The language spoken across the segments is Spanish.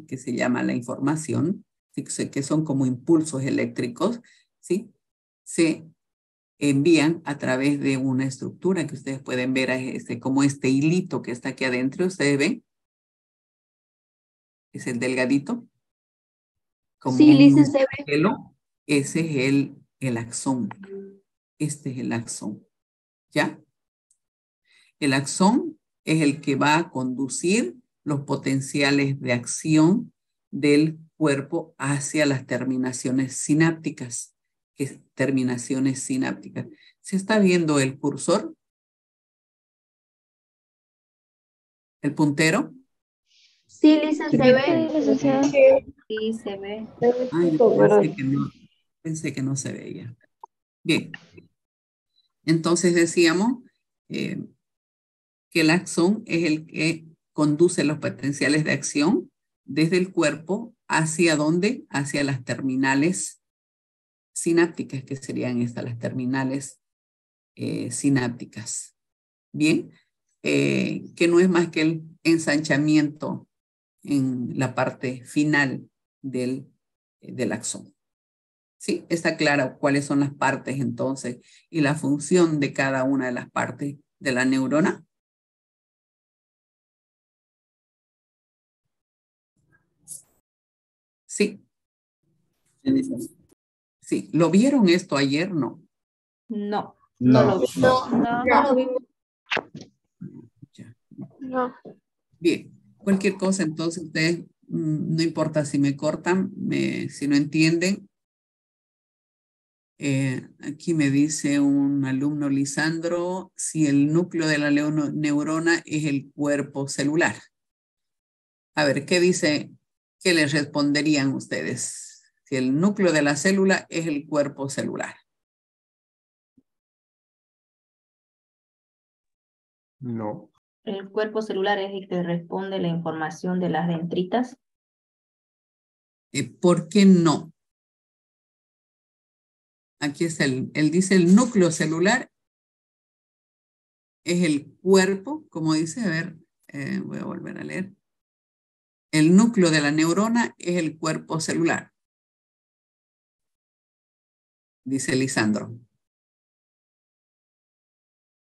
que se llama la información, que son como impulsos eléctricos, ¿sí? Se envían a través de una estructura que ustedes pueden ver como este hilito que está aquí adentro. ¿Ustedes ven? Es el delgadito. Como Sí, un licencia, se ve. pelo. Ese es el axón. Este es el axón. ¿Ya? El axón es el que va a conducir los potenciales de acción del cuerpo hacia las terminaciones sinápticas. Terminaciones sinápticas. ¿Se está viendo el cursor? ¿El puntero? Sí, licencia, se ve. Sí, licenciada. Sí, se ve. Ay, yo pensé que no se veía. Bien, entonces decíamos que el axón es el que conduce los potenciales de acción desde el cuerpo hacia dónde, hacia las terminales sinápticas, que serían estas, las terminales sinápticas. Bien, que no es más que el ensanchamiento en la parte final del axón. ¿Sí? Está claro cuáles son las partes entonces y la función de cada una de las partes de la neurona. Sí. Sí. ¿Lo vieron esto ayer? No. No, No. no lo vi. No, No. no lo vimos. Ya. No. Bien. Cualquier cosa, entonces ustedes, no importa si me cortan, si no entienden. Aquí me dice un alumno, Lisandro, si el núcleo de la neurona es el cuerpo celular. A ver, ¿qué dice? ¿Qué les responderían ustedes? Si el núcleo de la célula es el cuerpo celular. No. El cuerpo celular es el que responde la información de las dendritas. ¿Por qué no? Aquí está él dice el núcleo celular es el cuerpo, como dice, a ver, voy a volver a leer. El núcleo de la neurona es el cuerpo celular, dice Lisandro.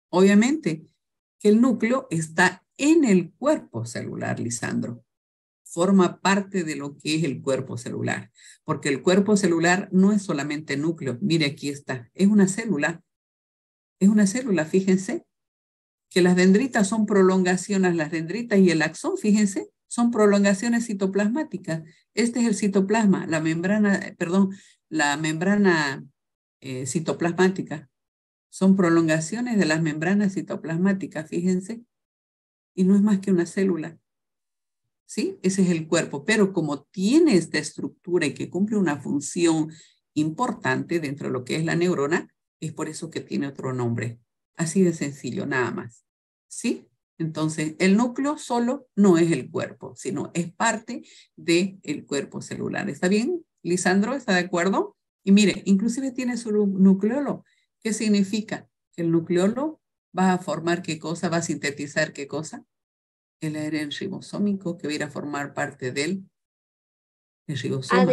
Obviamente que el núcleo está en el cuerpo celular, Lisandro. Forma parte de lo que es el cuerpo celular, porque el cuerpo celular no es solamente núcleo. Mire, aquí está, es una célula, fíjense, que las dendritas son prolongaciones, las dendritas y el axón, fíjense, son prolongaciones citoplasmáticas. Este es el citoplasma, la membrana citoplasmática. Son prolongaciones de las membranas citoplasmáticas, fíjense, y no es más que una célula. ¿Sí? Ese es el cuerpo, pero como tiene esta estructura y que cumple una función importante dentro de lo que es la neurona, es por eso que tiene otro nombre. Así de sencillo, nada más. ¿Sí? Entonces, el núcleo solo no es el cuerpo, sino es parte del cuerpo celular. ¿Está bien, Lisandro? ¿Está de acuerdo? Y mire, inclusive tiene su nucleolo. ¿Qué significa? Que el nucleolo va a formar qué cosa, va a sintetizar qué cosa. El ARN ribosómico que va a ir a formar parte del ribosoma. AD.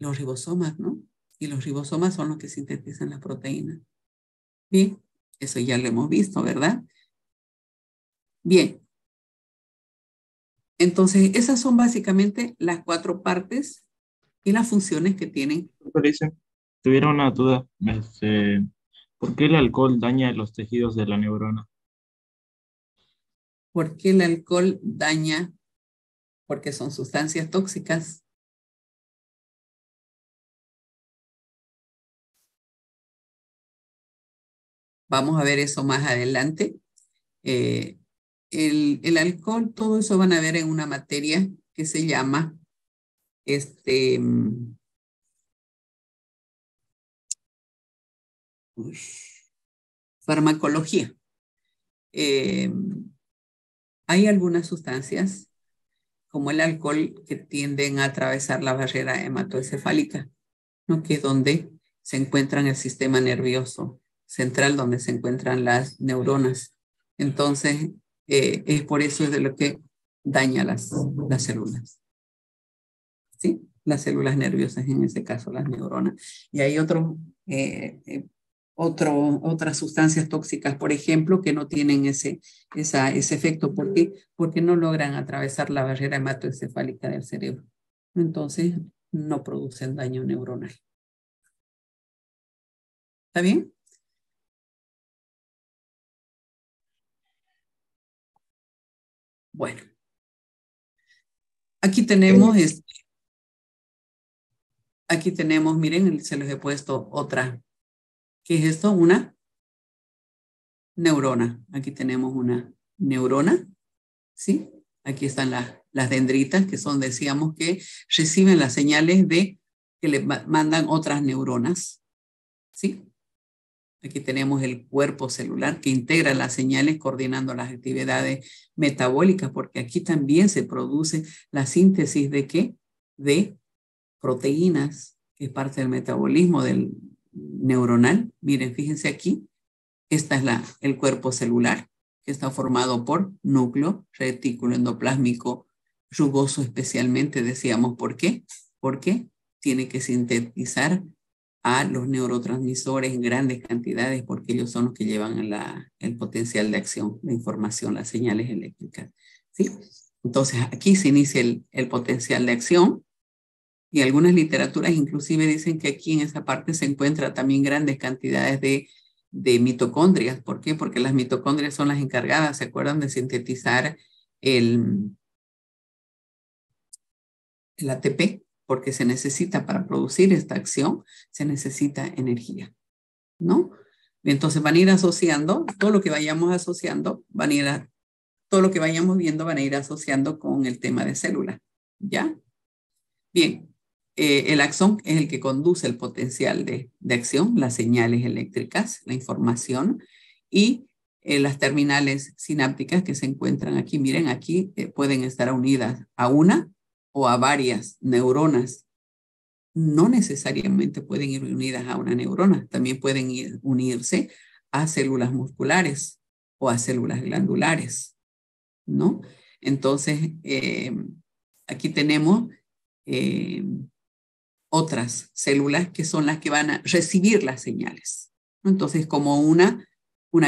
Los ribosomas, ¿no? Y los ribosomas son los que sintetizan las proteínas. Bien, eso ya lo hemos visto, ¿verdad? Bien. Entonces, esas son básicamente las 4 partes y las funciones que tienen. Dice, tuviera una duda. ¿Por qué el alcohol daña los tejidos de la neurona? ¿Por qué el alcohol daña? Porque son sustancias tóxicas. Vamos a ver eso más adelante. El alcohol, todo eso van a ver en una materia que se llama farmacología. Hay algunas sustancias, como el alcohol, que tienden a atravesar la barrera hematoencefálica, ¿no? Que es donde se encuentra el sistema nervioso central, donde se encuentran las neuronas. Entonces, es por eso es de lo que daña las células. ¿Sí? Las células nerviosas, en este caso las neuronas. Y hay otras sustancias tóxicas, por ejemplo, que no tienen ese efecto. ¿Por qué? Porque no logran atravesar la barrera hematoencefálica del cerebro. Entonces, no producen daño neuronal. ¿Está bien? Bueno. Aquí tenemos, miren, se les he puesto otra. ¿Qué es esto? Una neurona. Aquí tenemos una neurona, ¿sí? Aquí están las dendritas, que son, decíamos, que reciben las señales que le mandan otras neuronas, ¿sí? Aquí tenemos el cuerpo celular que integra las señales coordinando las actividades metabólicas, porque aquí también se produce la síntesis ¿de qué? De proteínas, que es parte del metabolismo del neuronal. Miren, fíjense aquí, esta es el cuerpo celular, que está formado por núcleo, retículo endoplásmico, rugoso especialmente, decíamos, ¿por qué? Porque tiene que sintetizar a los neurotransmisores en grandes cantidades, porque ellos son los que llevan el potencial de acción, la información, las señales eléctricas, ¿sí? Entonces, aquí se inicia el potencial de acción, y algunas literaturas inclusive dicen que aquí en esa parte se encuentran también grandes cantidades de mitocondrias. ¿Por qué? Porque las mitocondrias son las encargadas, ¿se acuerdan? De sintetizar el ATP, porque se necesita para producir esta acción, se necesita energía, ¿no? Entonces van a ir asociando, todo lo que vayamos asociando, todo lo que vayamos viendo van a ir asociando con el tema de célula, ¿ya? Bien, el axón es el que conduce el potencial de acción, las señales eléctricas, la información, y las terminales sinápticas que se encuentran aquí. Miren, aquí pueden estar unidas a una o a varias neuronas. No necesariamente pueden ir unidas a una neurona, también pueden unirse a células musculares o a células glandulares, ¿no? Entonces, aquí tenemos otras células que son las que van a recibir las señales, ¿no? Entonces, como una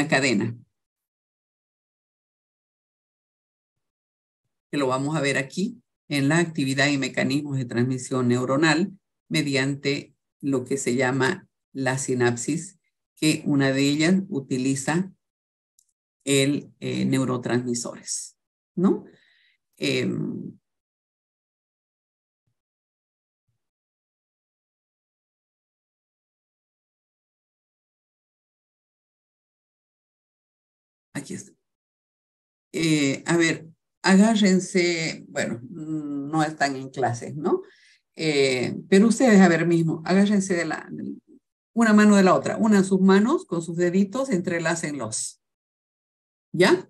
cadena, que lo vamos a ver aquí en la actividad y mecanismos de transmisión neuronal mediante lo que se llama la sinapsis, que una de ellas utiliza el neurotransmisores, ¿no? Aquí está. A ver, agárrense, bueno, no están en clases, ¿no? Pero ustedes, a ver mismo, agárrense de una mano de la otra, unan sus manos con sus deditos, entrelácenlos, ¿ya?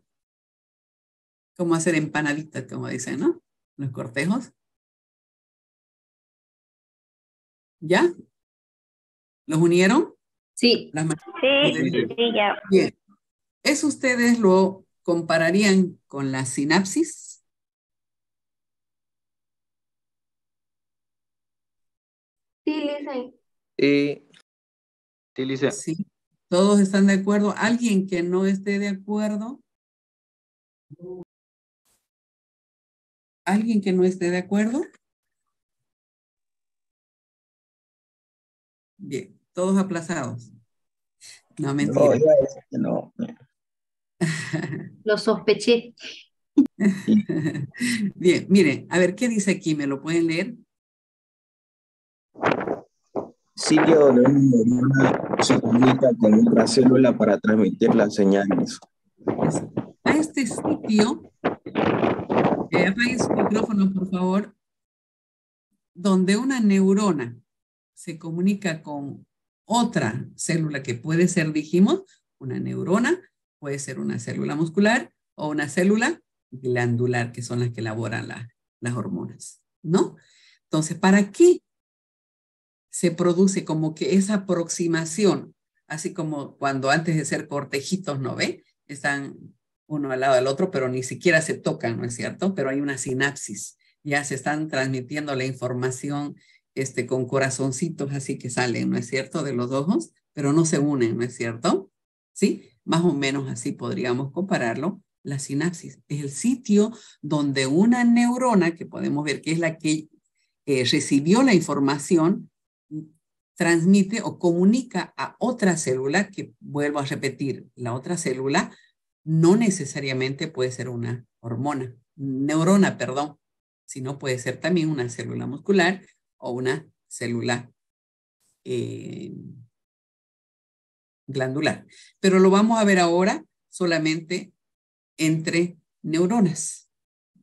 Como hacer empanaditas, como dicen, ¿no? Los cortejos. ¿Ya? ¿Los unieron? Sí. Las manos, los Sí, deditos. sí, ya. Bien. ¿Eso ustedes lo compararían con la sinapsis? Sí, Lisa. Utiliza. Sí. ¿Todos están de acuerdo? ¿Alguien que no esté de acuerdo? ¿Alguien que no esté de acuerdo? Bien, todos aplazados. No, mentira. No, iba a decir que no. Lo sospeché. Bien, miren, a ver, ¿qué dice aquí? ¿Me lo pueden leer? Sitio donde una neurona se comunica con otra célula para transmitir las señales. Eso. A este sitio, apaguen su micrófono, por favor, donde una neurona se comunica con otra célula que puede ser, dijimos, una neurona, puede ser una célula muscular o una célula glandular, que son las que elaboran las hormonas, ¿no? Entonces, ¿para qué se produce como que esa aproximación? Así como cuando antes de ser cortejitos, ¿no ve? Están uno al lado del otro, pero ni siquiera se tocan, ¿no es cierto? Pero hay una sinapsis. Ya se están transmitiendo la información con corazoncitos así que salen, ¿no es cierto? De los ojos, pero no se unen, ¿no es cierto? ¿Sí? Más o menos así podríamos compararlo. La sinapsis es el sitio donde una neurona, que podemos ver que es la que recibió la información, transmite o comunica a otra célula, que vuelvo a repetir, la otra célula no necesariamente puede ser una neurona, perdón, sino puede ser también una célula muscular o una célula glandular. Pero lo vamos a ver ahora solamente entre neuronas,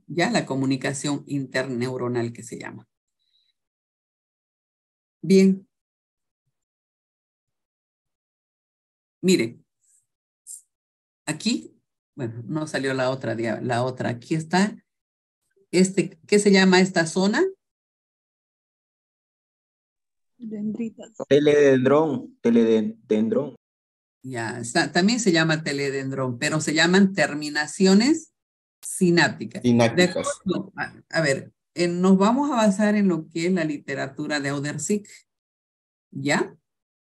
ya la comunicación interneuronal que se llama. Bien. Miren, aquí, bueno, no salió la otra, aquí está, ¿qué se llama esta zona? Dendritas. Teledendrón. Ya, también se llama teledendrón, pero se llaman terminaciones sinápticas. Sinápticas. A ver, nos vamos a basar en lo que es la literatura de Audersic, ¿ya?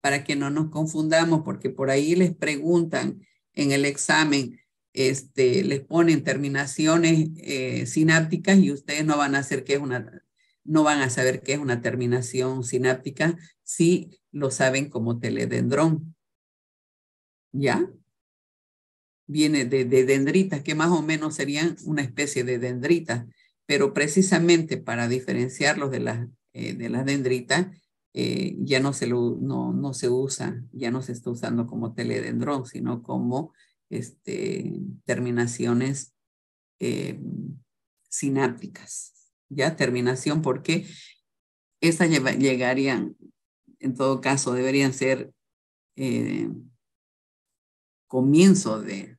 Para que no nos confundamos, porque por ahí les preguntan en el examen, les ponen terminaciones sinápticas y ustedes no van a saber qué es una terminación sináptica si lo saben como teledendrón. ¿Ya? Viene de dendritas, que más o menos serían una especie de dendritas, pero precisamente para diferenciarlos de las dendritas, ya no se usa, ya no se está usando como teledendrón, sino como terminaciones sinápticas. ¿Ya? Terminación, porque esas llegarían, en todo caso, deberían ser comienzo de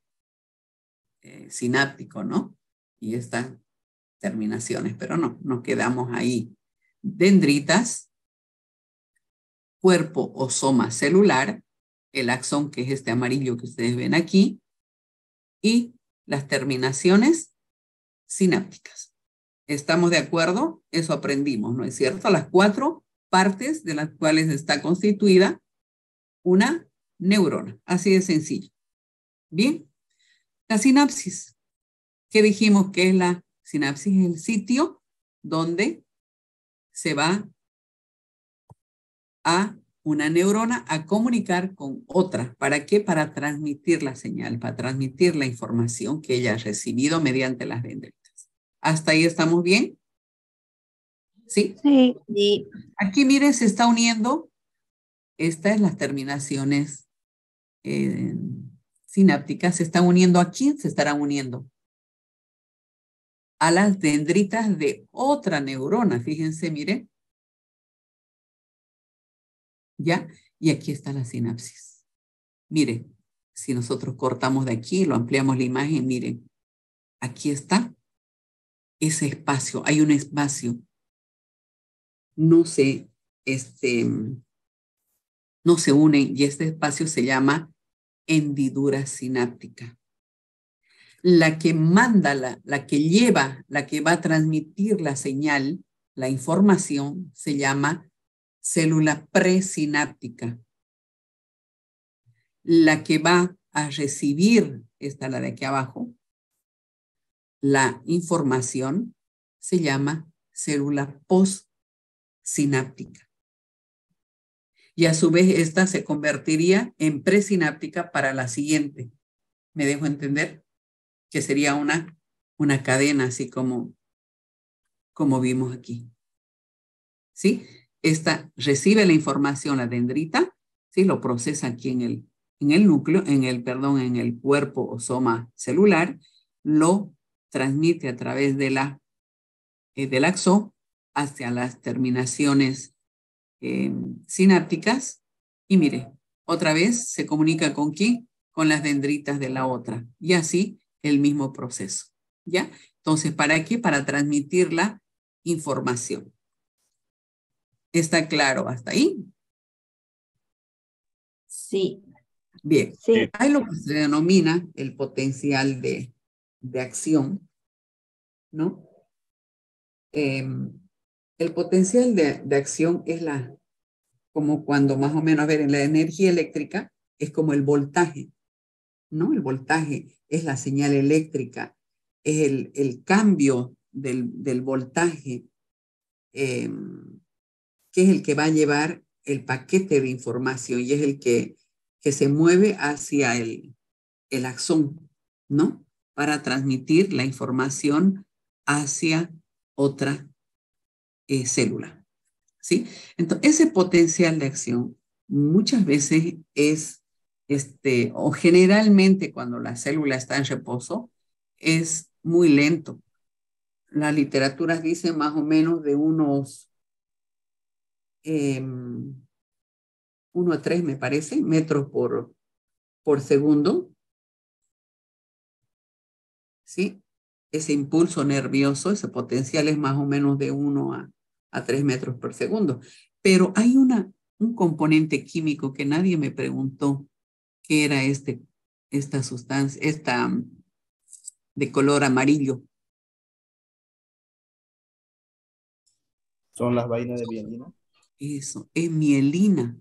sináptico, ¿no? Y estas terminaciones, pero no, nos quedamos ahí. Dendritas, cuerpo o soma celular, el axón, que es este amarillo que ustedes ven aquí, y las terminaciones sinápticas. ¿Estamos de acuerdo? Eso aprendimos, ¿no es cierto? Las 4 partes de las cuales está constituida una neurona. Así de sencillo. Bien, la sinapsis. ¿Qué dijimos que es la sinapsis? Es el sitio donde se va a una neurona a comunicar con otra. ¿Para qué? Para transmitir la señal, para transmitir la información que ella ha recibido mediante las dendritas. ¿Hasta ahí estamos bien? ¿Sí? Sí. Sí. Aquí, miren, se está uniendo. Estas es las terminaciones sinápticas. Se están uniendo aquí, se estarán uniendo a las dendritas de otra neurona. Fíjense, miren. ¿Ya? Y aquí está la sinapsis. Miren, si nosotros cortamos de aquí, lo ampliamos la imagen, miren, aquí está ese espacio. Hay un espacio. No se unen y este espacio se llama hendidura sináptica. La que manda, la que lleva, la que va a transmitir la señal, la información, se llama célula presináptica. La que va a recibir, esta la de aquí abajo, la información, se llama célula postsináptica. Y a su vez esta se convertiría en presináptica para la siguiente. ¿Me dejo entender? Que sería una cadena, así como vimos aquí. ¿Sí? Esta recibe la información, la dendrita, ¿sí? Lo procesa aquí en el núcleo, en el cuerpo o soma celular, lo transmite a través de del axón hacia las terminaciones sinápticas y mire, otra vez se comunica con quién, con las dendritas de la otra y así el mismo proceso, ¿ya? Entonces, ¿para qué? Para transmitir la información. ¿Está claro hasta ahí? Sí. Bien, Sí. hay lo que se denomina el potencial de acción, ¿no? El potencial de acción es como cuando más o menos, a ver, en la energía eléctrica es como el voltaje, ¿no? El voltaje es la señal eléctrica, es el cambio del voltaje, que es el que va a llevar el paquete de información y es el que se mueve hacia el axón, ¿no? Para transmitir la información hacia otra célula, ¿sí? Entonces, ese potencial de acción muchas veces es, o generalmente cuando la célula está en reposo, es muy lento. Las literaturas dicen más o menos de unos 1 a 3, me parece, metros por segundo, ¿sí? Ese impulso nervioso, ese potencial es más o menos de 1 a 3 metros por segundo. Pero hay un componente químico que nadie me preguntó qué era esta sustancia, de color amarillo. Son las vainas de mielina. Eso, es mielina.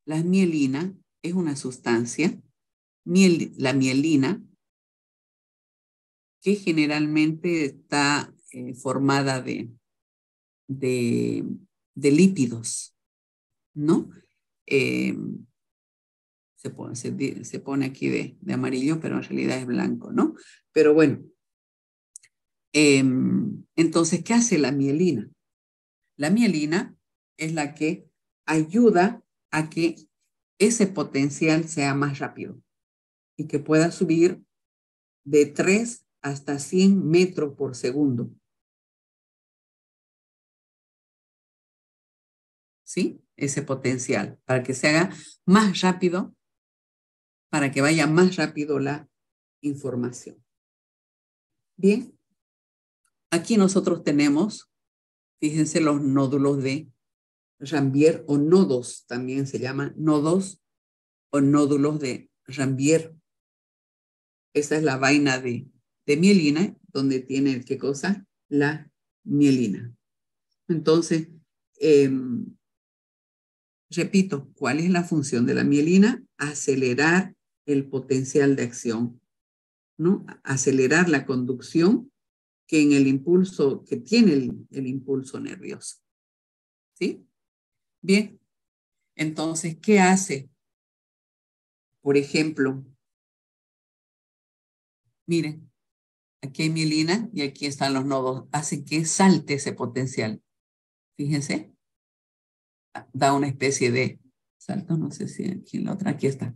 La mielina es una sustancia, la mielina, que generalmente está formada de lípidos, ¿no? Se pone aquí de amarillo, pero en realidad es blanco, ¿no? Pero bueno, entonces, ¿qué hace la mielina? La mielina es la que ayuda a que ese potencial sea más rápido y que pueda subir de 3 hasta 100 metros por segundo. ¿Sí? Ese potencial, para que se haga más rápido, para que vaya más rápido la información. Bien, aquí nosotros tenemos, fíjense, los nódulos de Rambier o nodos, también se llaman nodos o nódulos de Rambier. Esa es la vaina de mielina, donde tiene, ¿qué cosa? La mielina. Entonces, repito, ¿cuál es la función de la mielina? Acelerar el potencial de acción, ¿no? Acelerar la conducción que en el impulso, que tiene el impulso nervioso. ¿Sí? Bien. Entonces, ¿qué hace? Por ejemplo, miren, aquí hay mielina y aquí están los nodos. Hace que salte ese potencial. Fíjense. Da una especie de salto, no sé si aquí en la otra, aquí está.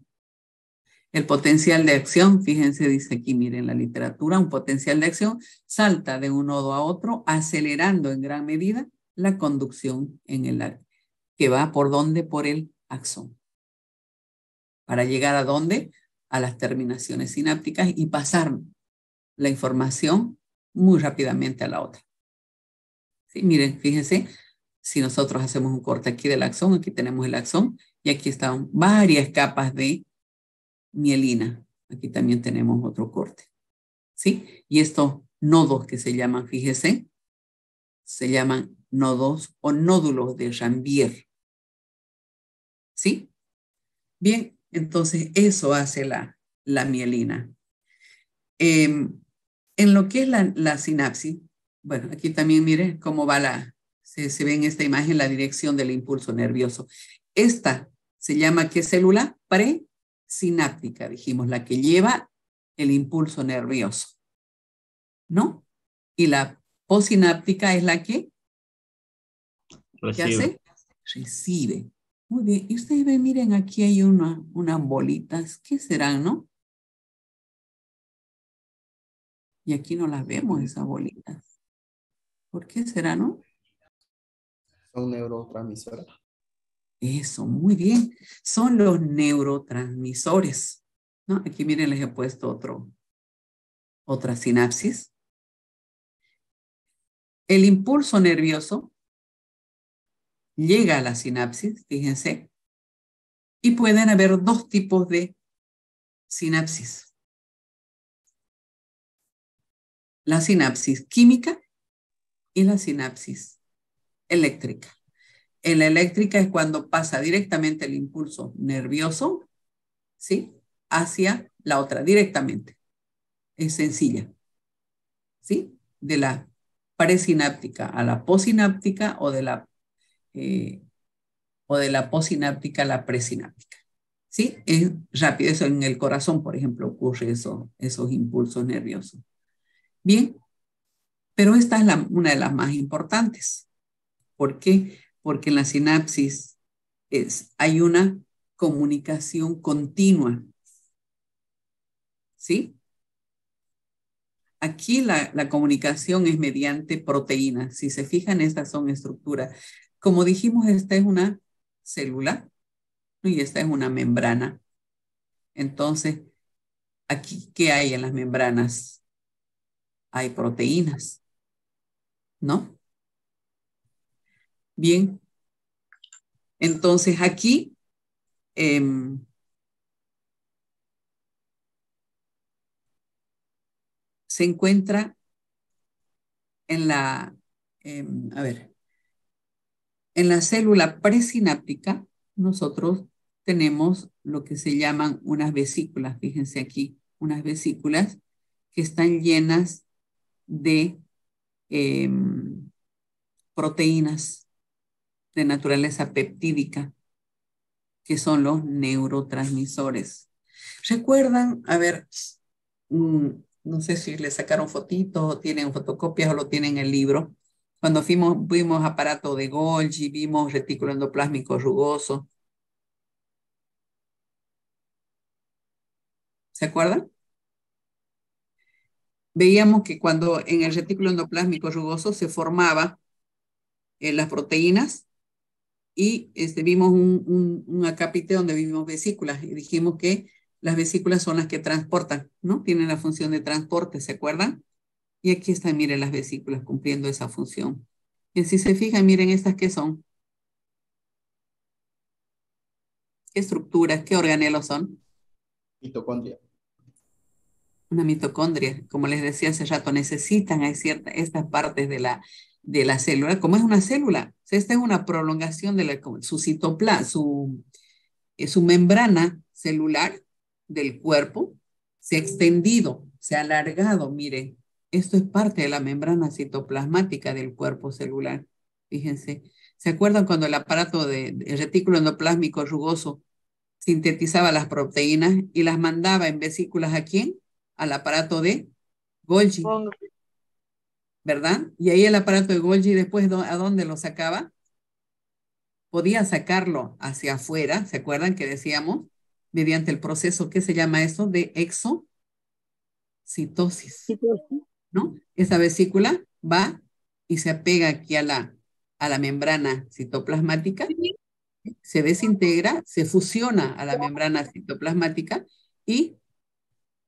El potencial de acción, fíjense, dice aquí, miren la literatura, un potencial de acción salta de un nodo a otro, acelerando en gran medida la conducción en el área, que va por dónde, por el axón. Para llegar a dónde, a las terminaciones sinápticas y pasar la información muy rápidamente a la otra. ¿Sí? Miren, fíjense, si nosotros hacemos un corte aquí del axón, aquí tenemos el axón y aquí están varias capas de mielina. Aquí también tenemos otro corte. ¿Sí? Y estos nodos que se llaman, fíjese, se llaman nodos o nódulos de Rambier. ¿Sí? Bien, entonces eso hace la mielina. En lo que es la sinapsis, bueno, aquí también mire cómo va se ve en esta imagen la dirección del impulso nervioso. Esta se llama, ¿qué célula? Presináptica, dijimos, la que lleva el impulso nervioso, ¿no? Y la posináptica es la que ¿qué hace? Recibe. Muy bien. Y ustedes ven, miren, aquí hay unas bolitas. ¿Qué serán, no? Y aquí no las vemos, esas bolitas. ¿Por qué será, no? Son neurotransmisores. Eso, muy bien. Son los neurotransmisores, ¿no? Aquí miren, les he puesto otra sinapsis. El impulso nervioso llega a la sinapsis, fíjense, y pueden haber dos tipos de sinapsis. La sinapsis química y la sinapsis eléctrica. En la eléctrica es cuando pasa directamente el impulso nervioso, ¿sí?, hacia la otra, directamente. Es sencilla, ¿sí? De la presináptica a la posináptica o de la posináptica a la presináptica. ¿Sí? Es rápido. Eso en el corazón, por ejemplo, ocurre esos impulsos nerviosos. Bien, pero esta es una de las más importantes. ¿Por qué? Porque en la sinapsis hay una comunicación continua. ¿Sí? Aquí la comunicación es mediante proteínas. Si se fijan, estas son estructuras. Como dijimos, esta es una célula y esta es una membrana. Entonces, aquí, ¿qué hay en las membranas? Hay proteínas, ¿no? Bien. Entonces, aquí se encuentra en la, en la célula presináptica, nosotros tenemos lo que se llaman unas vesículas. Fíjense aquí, unas vesículas que están llenas de proteínas de naturaleza peptídica, que son los neurotransmisores. ¿Recuerdan? A ver, no sé si le sacaron fotitos o tienen fotocopias o lo tienen en el libro. Cuando vimos aparato de Golgi, vimos retículo endoplásmico rugoso. ¿Se acuerdan? Veíamos que cuando en el retículo endoplásmico rugoso se formaban las proteínas y vimos un acápite donde vimos vesículas y dijimos que las vesículas son las que transportan, ¿no? Tienen la función de transporte, ¿se acuerdan? Y aquí están, miren, las vesículas cumpliendo esa función. Y si se fijan, miren estas que son. ¿Qué estructuras, qué organelos son? Mitocondria. Una mitocondria, como les decía hace rato, necesitan estas partes de la célula. Como es una célula, esta es una prolongación de su citoplasma, su membrana celular del cuerpo se ha extendido, se ha alargado. Miren, esto es parte de la membrana citoplasmática del cuerpo celular. Fíjense, ¿se acuerdan cuando el aparato el retículo endoplásmico rugoso sintetizaba las proteínas y las mandaba en vesículas a quién? Al aparato de Golgi, ¿verdad? Y ahí el aparato de Golgi después, ¿a dónde lo sacaba? Podía sacarlo hacia afuera, ¿se acuerdan que decíamos? Mediante el proceso, ¿qué se llama eso? De exocitosis, ¿no? Esa vesícula va y se apega aquí a la membrana citoplasmática, se desintegra, se fusiona a la membrana citoplasmática y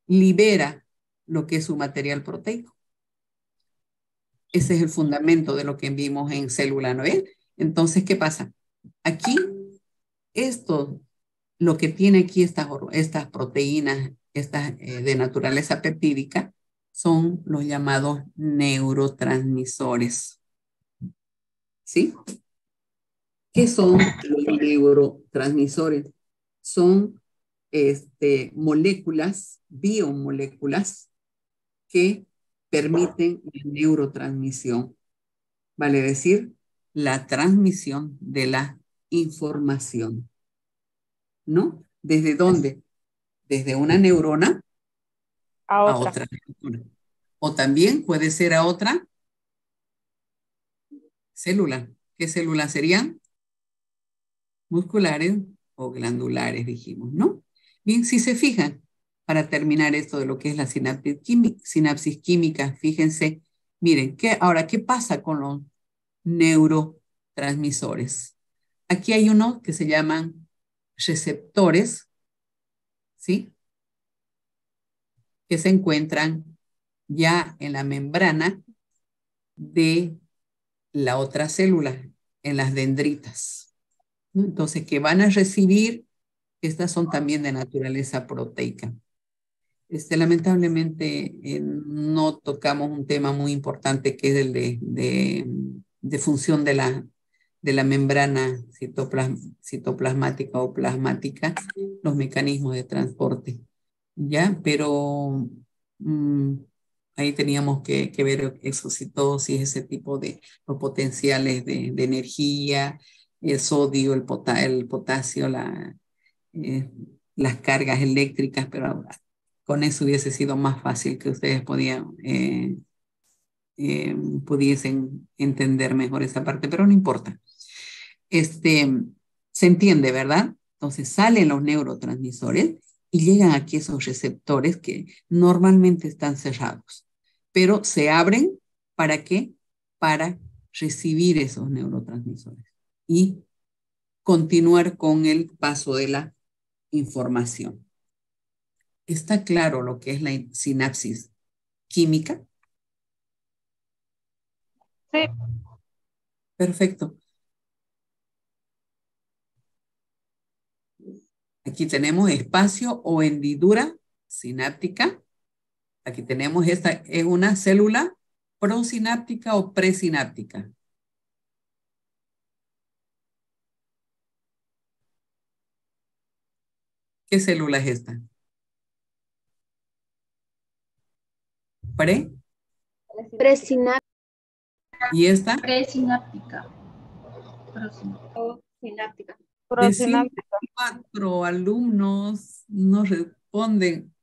libera lo que es su material proteico. Ese es el fundamento de lo que vimos en célula, ¿no ven? Entonces, ¿qué pasa? Aquí, lo que tiene aquí estas proteínas, estas de naturaleza peptídica, son los llamados neurotransmisores. ¿Sí? ¿Qué son los neurotransmisores? Son moléculas, biomoléculas, que permiten la neurotransmisión. Vale decir, la transmisión de la información. ¿No? ¿Desde dónde? Desde una neurona a otra neurona. O también puede ser a otra célula. ¿Qué células serían? Musculares o glandulares, dijimos, ¿no? Bien, si se fijan, para terminar esto de lo que es la sinapsis química, fíjense, miren, ahora, ¿qué pasa con los neurotransmisores? Aquí hay unos que se llaman receptores, ¿sí? Que se encuentran ya en la membrana de la otra célula, en las dendritas, ¿no? Entonces, que van a recibir, estas son también de naturaleza proteica. Lamentablemente no tocamos un tema muy importante que es el de función de la membrana citoplasmática o plasmática, los mecanismos de transporte, ¿ya? Pero ahí teníamos que ver eso, si todo, si es ese tipo de los potenciales de energía, el sodio, el potasio, eh, las cargas eléctricas, pero con eso hubiese sido más fácil que ustedes pudiesen entender mejor esa parte, pero no importa. Se entiende, ¿verdad? Entonces salen los neurotransmisores y llegan aquí esos receptores que normalmente están cerrados, pero se abren, ¿para qué? Para recibir esos neurotransmisores y continuar con el paso de la información. ¿Está claro lo que es la sinapsis química? Sí. Perfecto. Aquí tenemos espacio o hendidura sináptica. Aquí tenemos esta, es una célula prosináptica o presináptica. ¿Qué célula es esta? Presináptica. ¿Y esta? Presináptica. Sináptica. De 4 alumnos nos responden,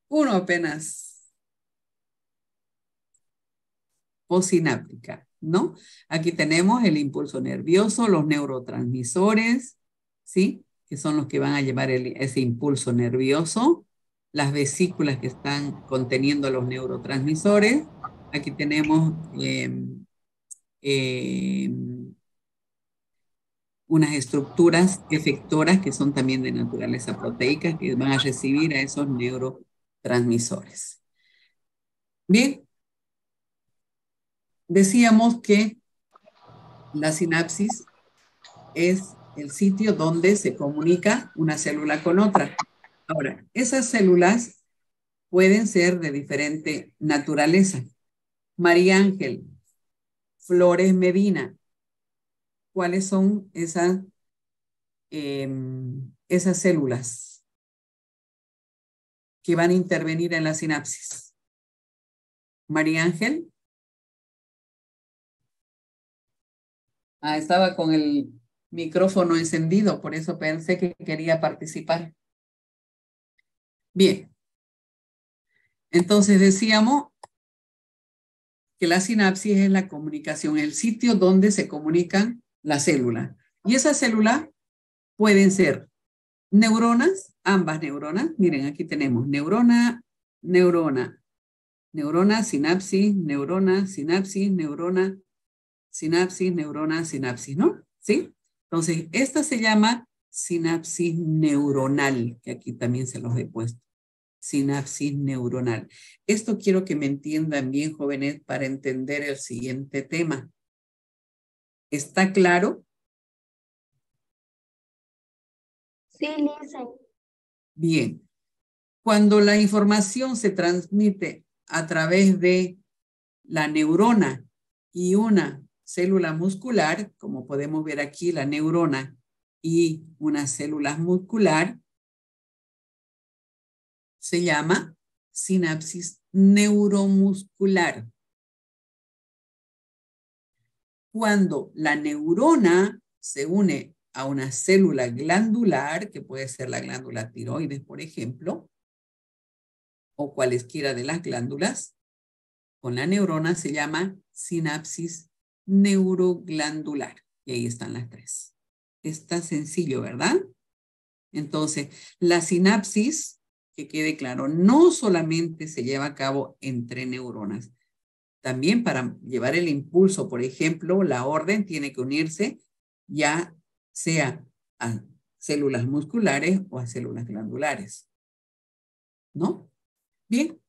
uno apenas. Posináptica, ¿no? Aquí tenemos el impulso nervioso, los neurotransmisores, ¿sí? Que son los que van a llevar ese impulso nervioso, las vesículas que están conteniendo los neurotransmisores. Aquí tenemos unas estructuras efectoras que son también de naturaleza proteica que van a recibir a esos neurotransmisores. Bien. Decíamos que la sinapsis es el sitio donde se comunica una célula con otra. Ahora, esas células pueden ser de diferente naturaleza. María Ángel, Flores Medina, ¿cuáles son esas células que van a intervenir en la sinapsis? María Ángel. Estaba con el micrófono encendido, por eso pensé que quería participar. Bien. Entonces decíamos que la sinapsis es la comunicación, el sitio donde se comunican las células. Y esas células pueden ser neuronas, ambas neuronas. Miren, aquí tenemos neurona, neurona, neurona, sinapsis, neurona, sinapsis, neurona, sinapsis, neurona, sinapsis, ¿no? ¿Sí? Entonces, esta se llama sinapsis neuronal, que aquí también se los he puesto. Sinapsis neuronal. Esto quiero que me entiendan bien, jóvenes, para entender el siguiente tema. ¿Está claro? Sí, Lisa. Bien. Cuando la información se transmite a través de la neurona y una célula muscular, como podemos ver aquí, la neurona y una célula muscular, se llama sinapsis neuromuscular. Cuando la neurona se une a una célula glandular, que puede ser la glándula tiroides, por ejemplo, o cualesquiera de las glándulas, con la neurona se llama sinapsis neuroglandular. Y ahí están las tres. Está sencillo, ¿verdad? Entonces, la sinapsis, que quede claro, no solamente se lleva a cabo entre neuronas. También para llevar el impulso, por ejemplo, la orden tiene que unirse ya sea a células musculares o a células glandulares. ¿No? Bien.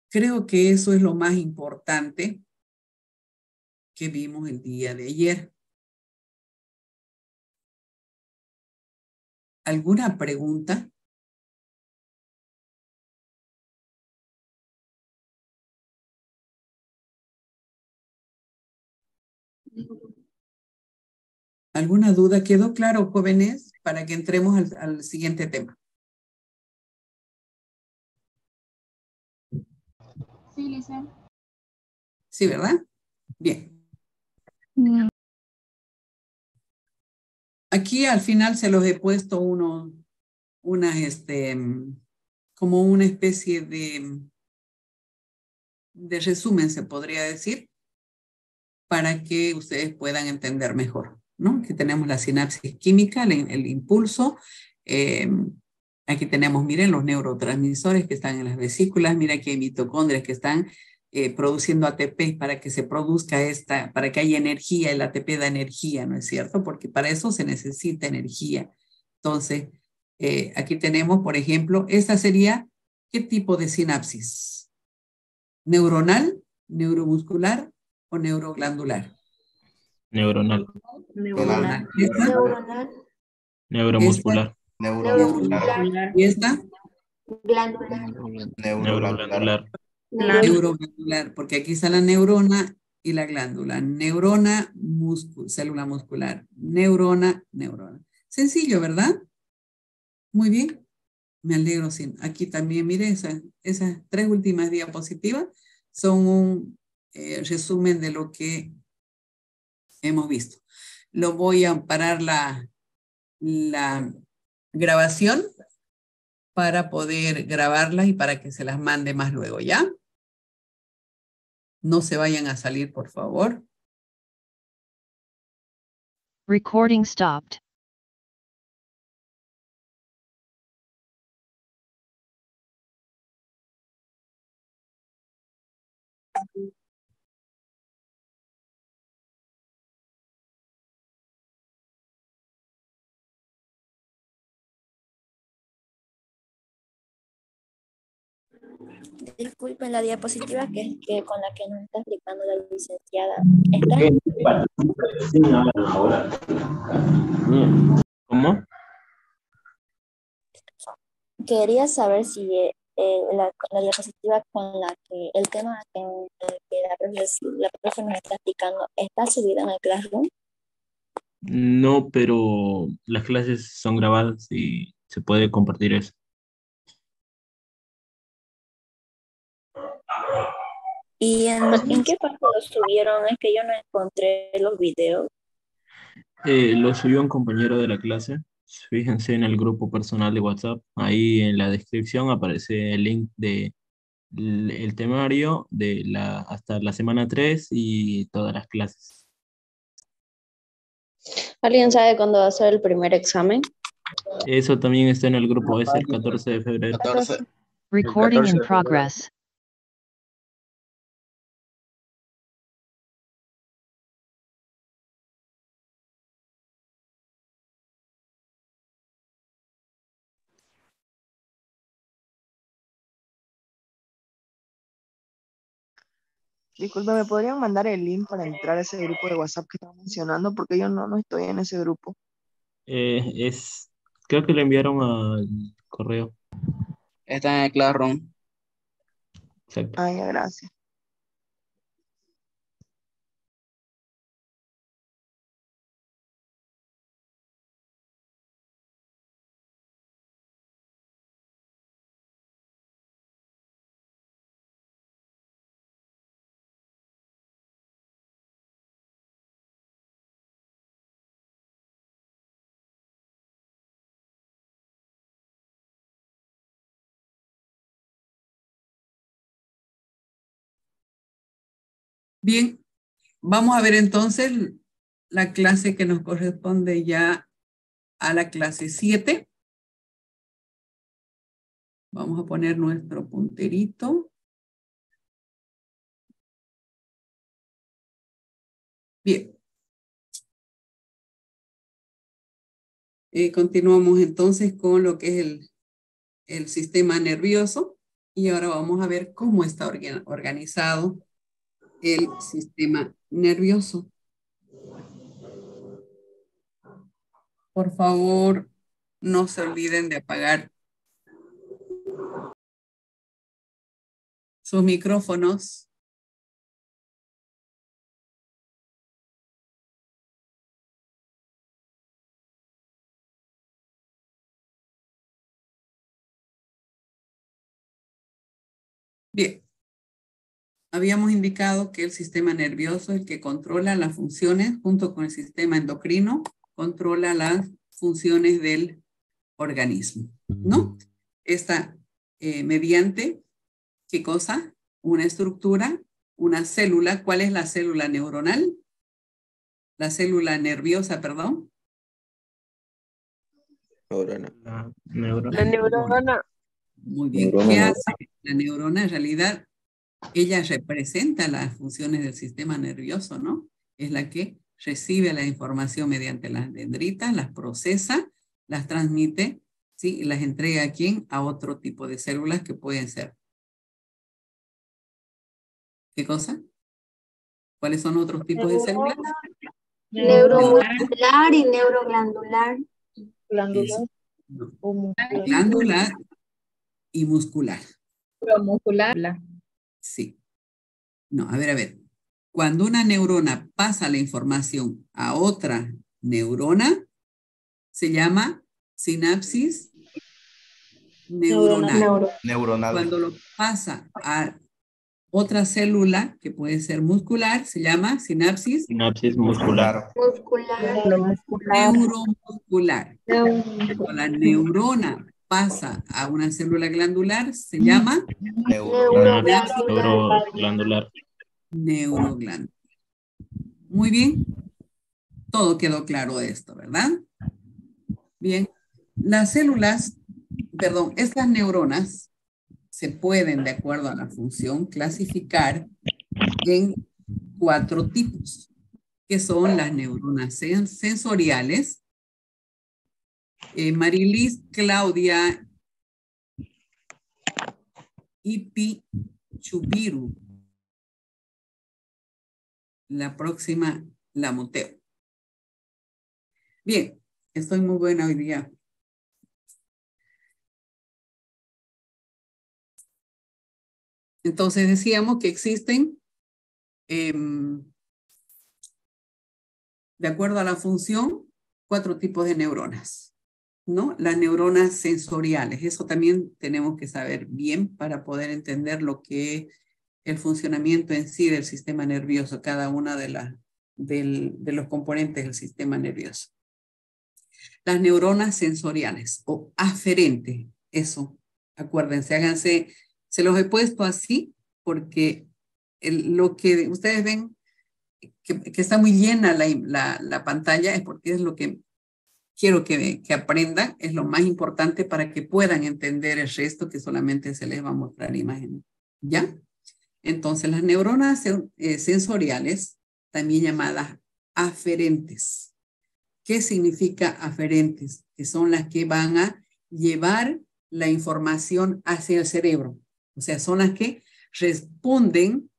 Creo que eso es lo más importante que vimos el día de ayer. ¿Alguna pregunta? ¿Alguna duda? ¿Quedó claro, jóvenes? Para que entremos al siguiente tema. Sí, Lisa. Sí, ¿verdad? Bien. Aquí al final se los he puesto como una especie de resumen, se podría decir, para que ustedes puedan entender mejor, ¿no? Aquí tenemos la sinapsis química, el impulso. eh, Aquí tenemos, miren, los neurotransmisores que están en las vesículas. Mira que hay mitocondrias que están produciendo ATP para que se produzca para que haya energía. El ATP da energía, ¿no es cierto? Porque para eso se necesita energía. Entonces, aquí tenemos, por ejemplo, esta sería, ¿qué tipo de sinapsis? ¿Neuronal, neuromuscular o neuroglandular? Neuronal, Neuronal. ¿Y esta? Neuronal. Esta, neuromuscular, Neuromuscular. Neuromuscular. ¿y esta? Glandular. Neuroglandular. neuroglandular, Neuroglandular, porque aquí está la neurona y la glándula. Neurona, célula muscular. Neurona, neurona. Sencillo, ¿verdad? Muy bien. Me alegro. Sí. Aquí también, mire, esas 3 últimas diapositivas son un resumen de lo que hemos visto. Lo voy a parar la grabación para poder grabarlas y para que se las mande más luego, ¿ya? No se vayan a salir, por favor. Recording stopped. Disculpen, la diapositiva que con la que nos está explicando la licenciada. ¿Está? ¿cómo? Quería saber si la diapositiva con la que el tema que la profe nos está explicando está subida en el Classroom. No, pero las clases son grabadas y se puede compartir eso. ¿Y en qué parte lo subieron? Es que yo no encontré los videos. Lo subió un compañero de la clase. Fíjense en el grupo personal de WhatsApp. Ahí en la descripción aparece el link de el temario hasta la semana 3 y todas las clases. ¿Alguien sabe cuándo va a ser el primer examen? Eso también está en el grupo, es el 14 de febrero. 14. Recording 14 in de febrero. progress. Disculpe, ¿me podrían mandar el link para entrar a ese grupo de WhatsApp que están mencionando? Porque yo no estoy en ese grupo. Eh, es, Creo que le enviaron al correo. Está en el Classroom. Exacto. Ay, ya, gracias. Bien, vamos a ver entonces la clase que nos corresponde ya a la clase 7. Vamos a poner nuestro punterito. Bien. Continuamos entonces con lo que es el sistema nervioso y ahora vamos a ver cómo está organizado el sistema nervioso. Por favor, No se olviden de apagar sus micrófonos. Bien. Habíamos indicado que el sistema nervioso es el que controla las funciones, junto con el sistema endocrino, controla las funciones del organismo, ¿no? Está mediante, ¿qué cosa? Una estructura, una célula. ¿Cuál es la célula neuronal? La célula nerviosa, perdón. Neurona. La neurona. La neurona. Muy bien. Neurona, ¿Qué no. hace la neurona? En realidad, ella representa las funciones del sistema nervioso, ¿no? Es la que recibe la información mediante las dendritas, las procesa, las transmite, ¿sí? Y las entrega a quién? A otro tipo de células que pueden ser. ¿Qué cosa? ¿Cuáles son otros tipos de células? Neuromuscular y neuroglandular. Eso. No. Glandular y muscular. Muscular. Sí. No, a ver. Cuando una neurona pasa la información a otra neurona, se llama sinapsis neuronal. Neuronal. Cuando lo pasa a otra célula, que puede ser muscular, se llama sinapsis Sinapsis muscular. neuromuscular. Cuando la neurona pasa a una célula glandular, se llama Neuroglandular. neuroglandular. Muy bien. Todo quedó claro de esto, ¿verdad? Bien. Las células, perdón, estas neuronas se pueden, de acuerdo a la función, clasificar en 4 tipos, que son las neuronas sensoriales. Marilis, Claudia, Ipi, Chubiru. La próxima, la muteo. Bien, estoy muy buena hoy día. Entonces decíamos que existen, de acuerdo a la función, 4 tipos de neuronas, ¿no? Las neuronas sensoriales, eso también tenemos que saber bien para poder entender lo que es el funcionamiento en sí del sistema nervioso, cada una de los componentes del sistema nervioso. Las neuronas sensoriales o aferentes, eso, acuérdense, háganse, se los he puesto así porque lo que ustedes ven que está muy llena la pantalla es porque es lo que quiero que aprendan, es lo más importante para que puedan entender el resto que solamente se les va a mostrar imágenes. ¿Ya? Entonces, las neuronas sensoriales, también llamadas aferentes. ¿Qué significa aferentes? Que son las que van a llevar la información hacia el cerebro. O sea, son las que responden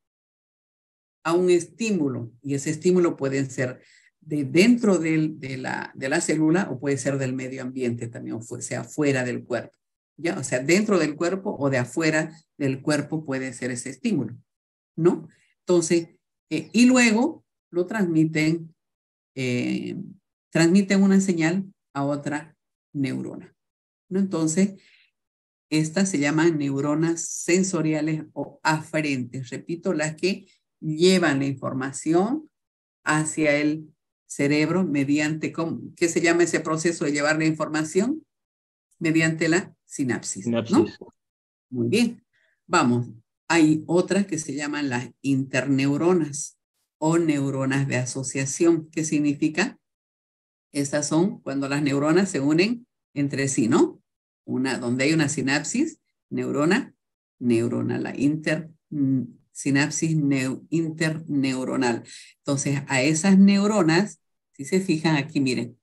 a un estímulo. Y ese estímulo puede ser de dentro de la célula o puede ser del medio ambiente también, o sea, fuera del cuerpo. ¿Ya? O sea, dentro del cuerpo o de afuera del cuerpo puede ser ese estímulo, ¿no? Entonces, y luego lo transmiten una señal a otra neurona, ¿no? Entonces, estas se llaman neuronas sensoriales o aferentes. Repito, las que llevan la información hacia el cerebro mediante, ¿qué se llama ese proceso de llevar la información? Mediante la sinapsis, ¿no? Muy bien. Vamos, hay otras que se llaman las interneuronas o neuronas de asociación. ¿Qué significa? Estas son cuando las neuronas se unen entre sí, ¿no? Donde hay una sinapsis, neurona, la sinapsis interneuronal. Entonces, a esas neuronas, si se fijan aquí, miren,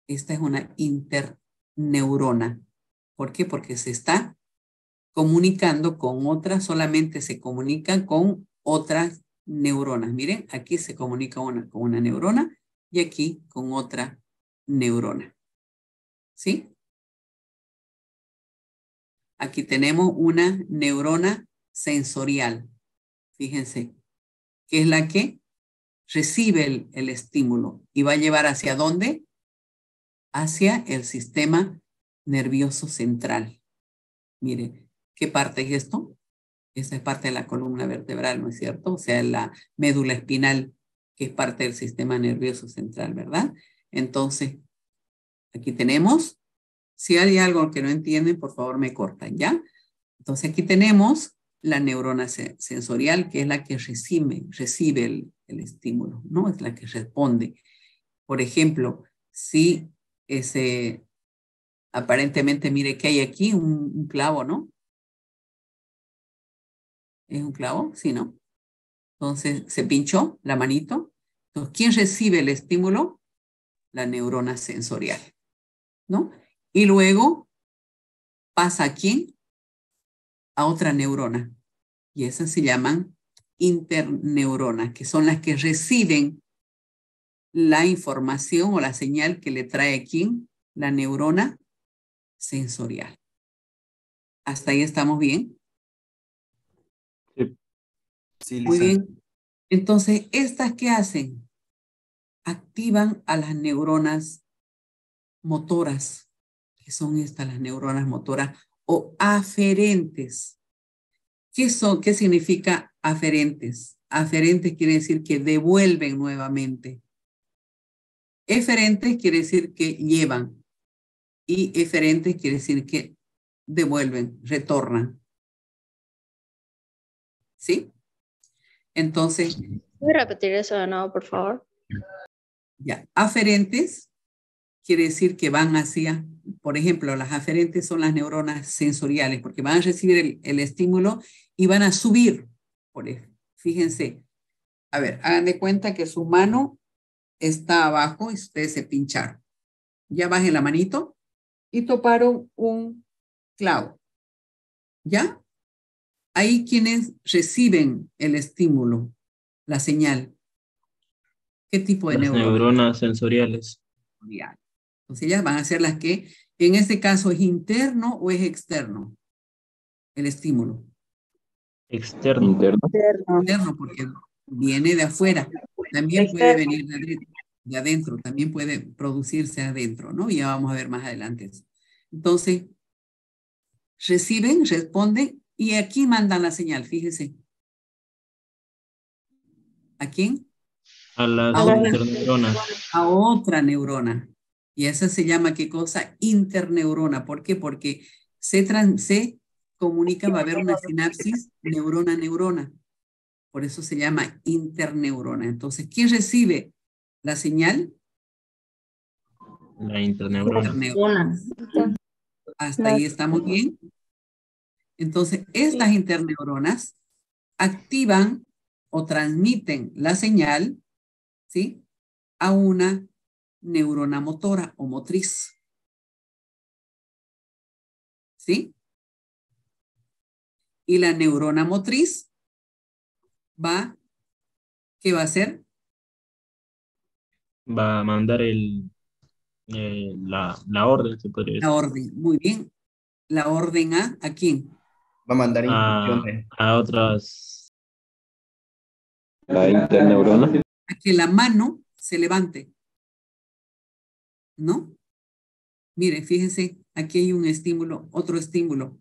esta es una interneurona. ¿Por qué? Porque se está comunicando con otras, solamente se comunican con otras neuronas. Miren, aquí se comunica con una neurona y aquí con otra neurona. ¿Sí? Aquí tenemos una neurona sensorial. Fíjense, que es la que recibe el estímulo y va a llevar ¿hacia dónde? Hacia el sistema nervioso central. Mire, ¿qué parte es esto? Esa es parte de la columna vertebral, ¿no es cierto? O sea, la médula espinal, que es parte del sistema nervioso central, ¿verdad? Entonces, aquí tenemos, si hay algo que no entienden, por favor me cortan, ¿ya? Entonces aquí tenemos la neurona sensorial, que es la que recibe el estímulo, ¿no? Es la que responde. Por ejemplo, si aparentemente, mire que hay aquí un clavo, ¿no? ¿Es un clavo? Sí, ¿no? Entonces se pinchó la manito. Entonces, ¿quién recibe el estímulo? La neurona sensorial, ¿no? Y luego pasa a quién? A otra neurona. Y esas se llaman interneuronas, que son las que reciben la información o la señal que le trae a quién? La neurona sensorial. ¿Hasta ahí estamos bien? Sí, muy bien. Entonces, ¿estas qué hacen? Activan a las neuronas motoras, que son estas las neuronas motoras o aferentes. ¿Qué significa aferentes? Aferentes quiere decir que devuelven nuevamente. Eferentes quiere decir que llevan. Y eferentes quiere decir que devuelven, retornan. ¿Sí? Entonces, ¿Puedes repetir eso de nuevo, por favor? ya, aferentes quiere decir que van hacia, por ejemplo, las aferentes son las neuronas sensoriales, porque van a recibir el estímulo y van a subir. Fíjense, a ver, hagan de cuenta que su mano está abajo y ustedes se pincharon. Ya bajen la manito y toparon un clavo. ¿Ya? Ahí quienes reciben el estímulo, la señal. ¿Qué tipo de Las neuronas? neuronas sensoriales. Entonces ellas van a ser las que, en este caso, ¿es interno o es externo el estímulo? Externo. Interno, porque viene de afuera. También puede venir de adentro, también puede producirse adentro, ¿no? Ya vamos a ver más adelante eso. Entonces, reciben, responden, y aquí mandan la señal, fíjese. ¿A quién? A las interneuronas. A otra neurona. Y esa se llama, ¿qué cosa? Interneurona. ¿Por qué? Porque se comunica, va a haber una sinapsis neurona-neurona. Por eso se llama interneurona. Entonces, ¿quién recibe la señal? La interneurona. Hasta ahí estamos bien. Entonces, estas interneuronas activan o transmiten la señal, ¿sí? A una neurona motora o motriz. ¿Sí? Y la neurona motriz ¿qué va a hacer? Va a mandar la orden, se podría decir. La orden, muy bien. La orden ¿a quién? Va a mandar instrucciones. A otras. La interneurona. A que la mano se levante. ¿No? Miren, fíjense, aquí hay un estímulo, otro estímulo.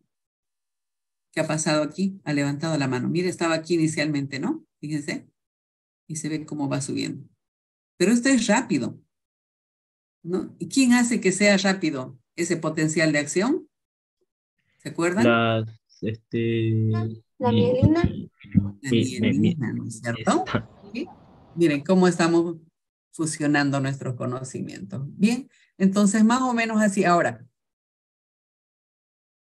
¿Qué ha pasado aquí? Ha levantado la mano. Mire, estaba aquí inicialmente, ¿no? Fíjense. Y se ve cómo va subiendo. Pero esto es rápido, ¿no? ¿Y quién hace que sea rápido ese potencial de acción? ¿Se acuerdan? La mielina. La mielina, ¿no es cierto? ¿Sí? Miren cómo estamos fusionando nuestros conocimientos. Bien, entonces más o menos así. Ahora,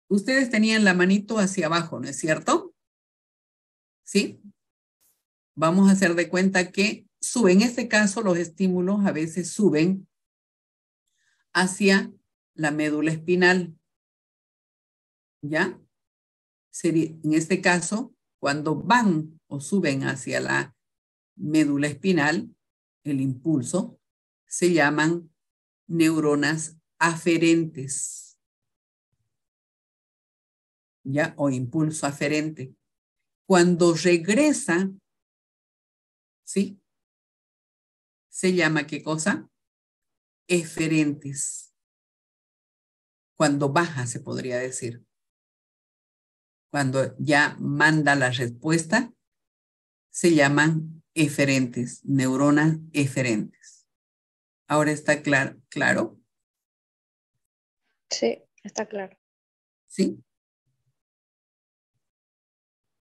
ustedes tenían la manito hacia abajo, ¿no es cierto? ¿Sí? Vamos a hacer de cuenta que suben. En este caso, los estímulos a veces suben hacia la médula espinal. ¿Ya? En este caso, cuando van o suben hacia la médula espinal, el impulso, se llaman neuronas aferentes, ¿ya? O impulso aferente. Cuando regresa, ¿sí? Se llama, ¿qué cosa? Eferentes. Cuando baja, se podría decir. Cuando ya manda la respuesta, se llaman eferentes, neuronas eferentes. Ahora está claro. Sí, está claro. ¿Sí?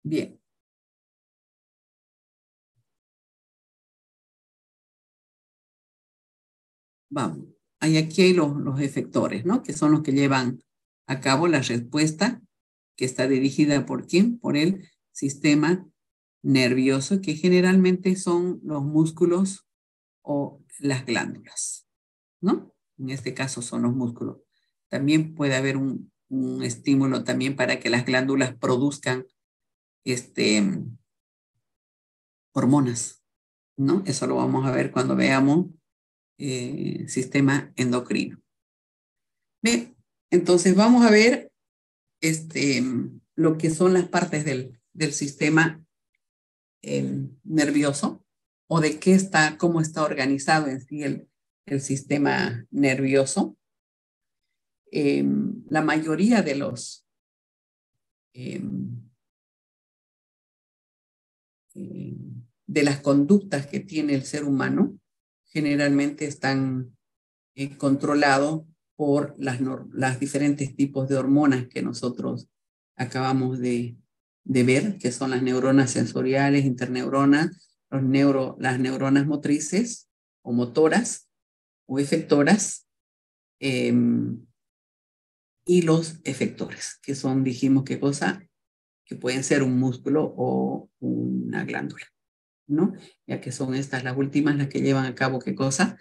Bien. Vamos. Aquí hay los efectores, ¿no? Que son los que llevan a cabo la respuesta que está dirigida ¿por quién? Por el sistema nervioso, que generalmente son los músculos o las glándulas, ¿no? En este caso son los músculos. También puede haber un estímulo también para que las glándulas produzcan hormonas, ¿no? Eso lo vamos a ver cuando veamos sistema endocrino. Bien, entonces vamos a ver lo que son las partes del sistema nervioso, o de cómo está organizado en sí el sistema nervioso. La mayoría de las conductas que tiene el ser humano generalmente están controlados por las diferentes tipos de hormonas que nosotros acabamos de ver, que son las neuronas sensoriales, interneuronas, las neuronas motrices o motoras o efectoras, y los efectores, que son, dijimos, ¿qué cosa? Que pueden ser un músculo o una glándula, ¿no? Ya que son estas las últimas las que llevan a cabo, ¿qué cosa?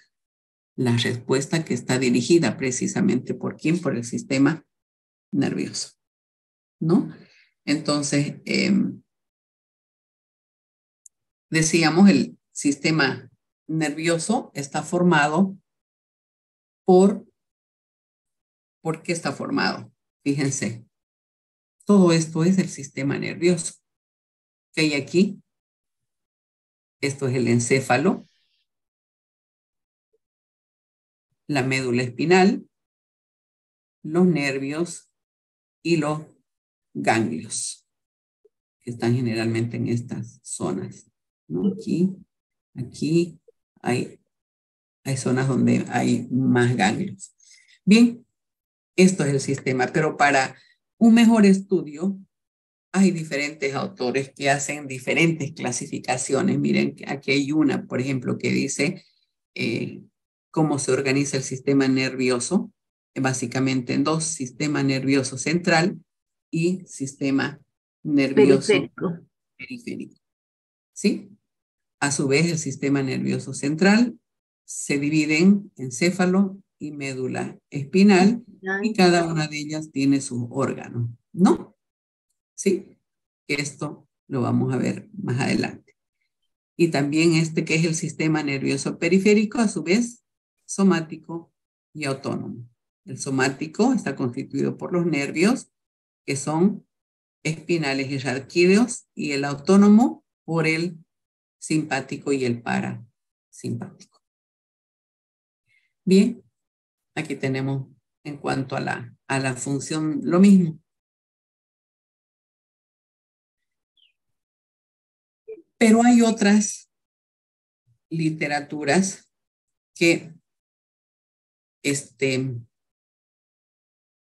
La respuesta que está dirigida precisamente ¿por quién? Por el sistema nervioso, ¿no? Entonces, decíamos, el sistema nervioso está formado ¿por qué está formado? Fíjense, todo esto es el sistema nervioso. ¿Qué hay aquí? Esto es el encéfalo, la médula espinal, los nervios y los ganglios, que están generalmente en estas zonas, ¿no? Aquí hay zonas donde hay más ganglios. Bien, esto es el sistema, pero para un mejor estudio hay diferentes autores que hacen diferentes clasificaciones. Miren, aquí hay una, por ejemplo, que dice cómo se organiza el sistema nervioso, básicamente en dos: sistema nervioso central y sistema nervioso periférico. ¿Sí? A su vez, el sistema nervioso central se divide en encéfalo y médula espinal, y cada una de ellas tiene sus órganos, ¿no? ¿Sí? Esto lo vamos a ver más adelante. Y también que es el sistema nervioso periférico, a su vez, somático y autónomo. El somático está constituido por los nervios, que son espinales y raquídeos, y el autónomo por el simpático y el parasimpático. Bien, aquí tenemos en cuanto a la función lo mismo. Pero hay otras literaturas que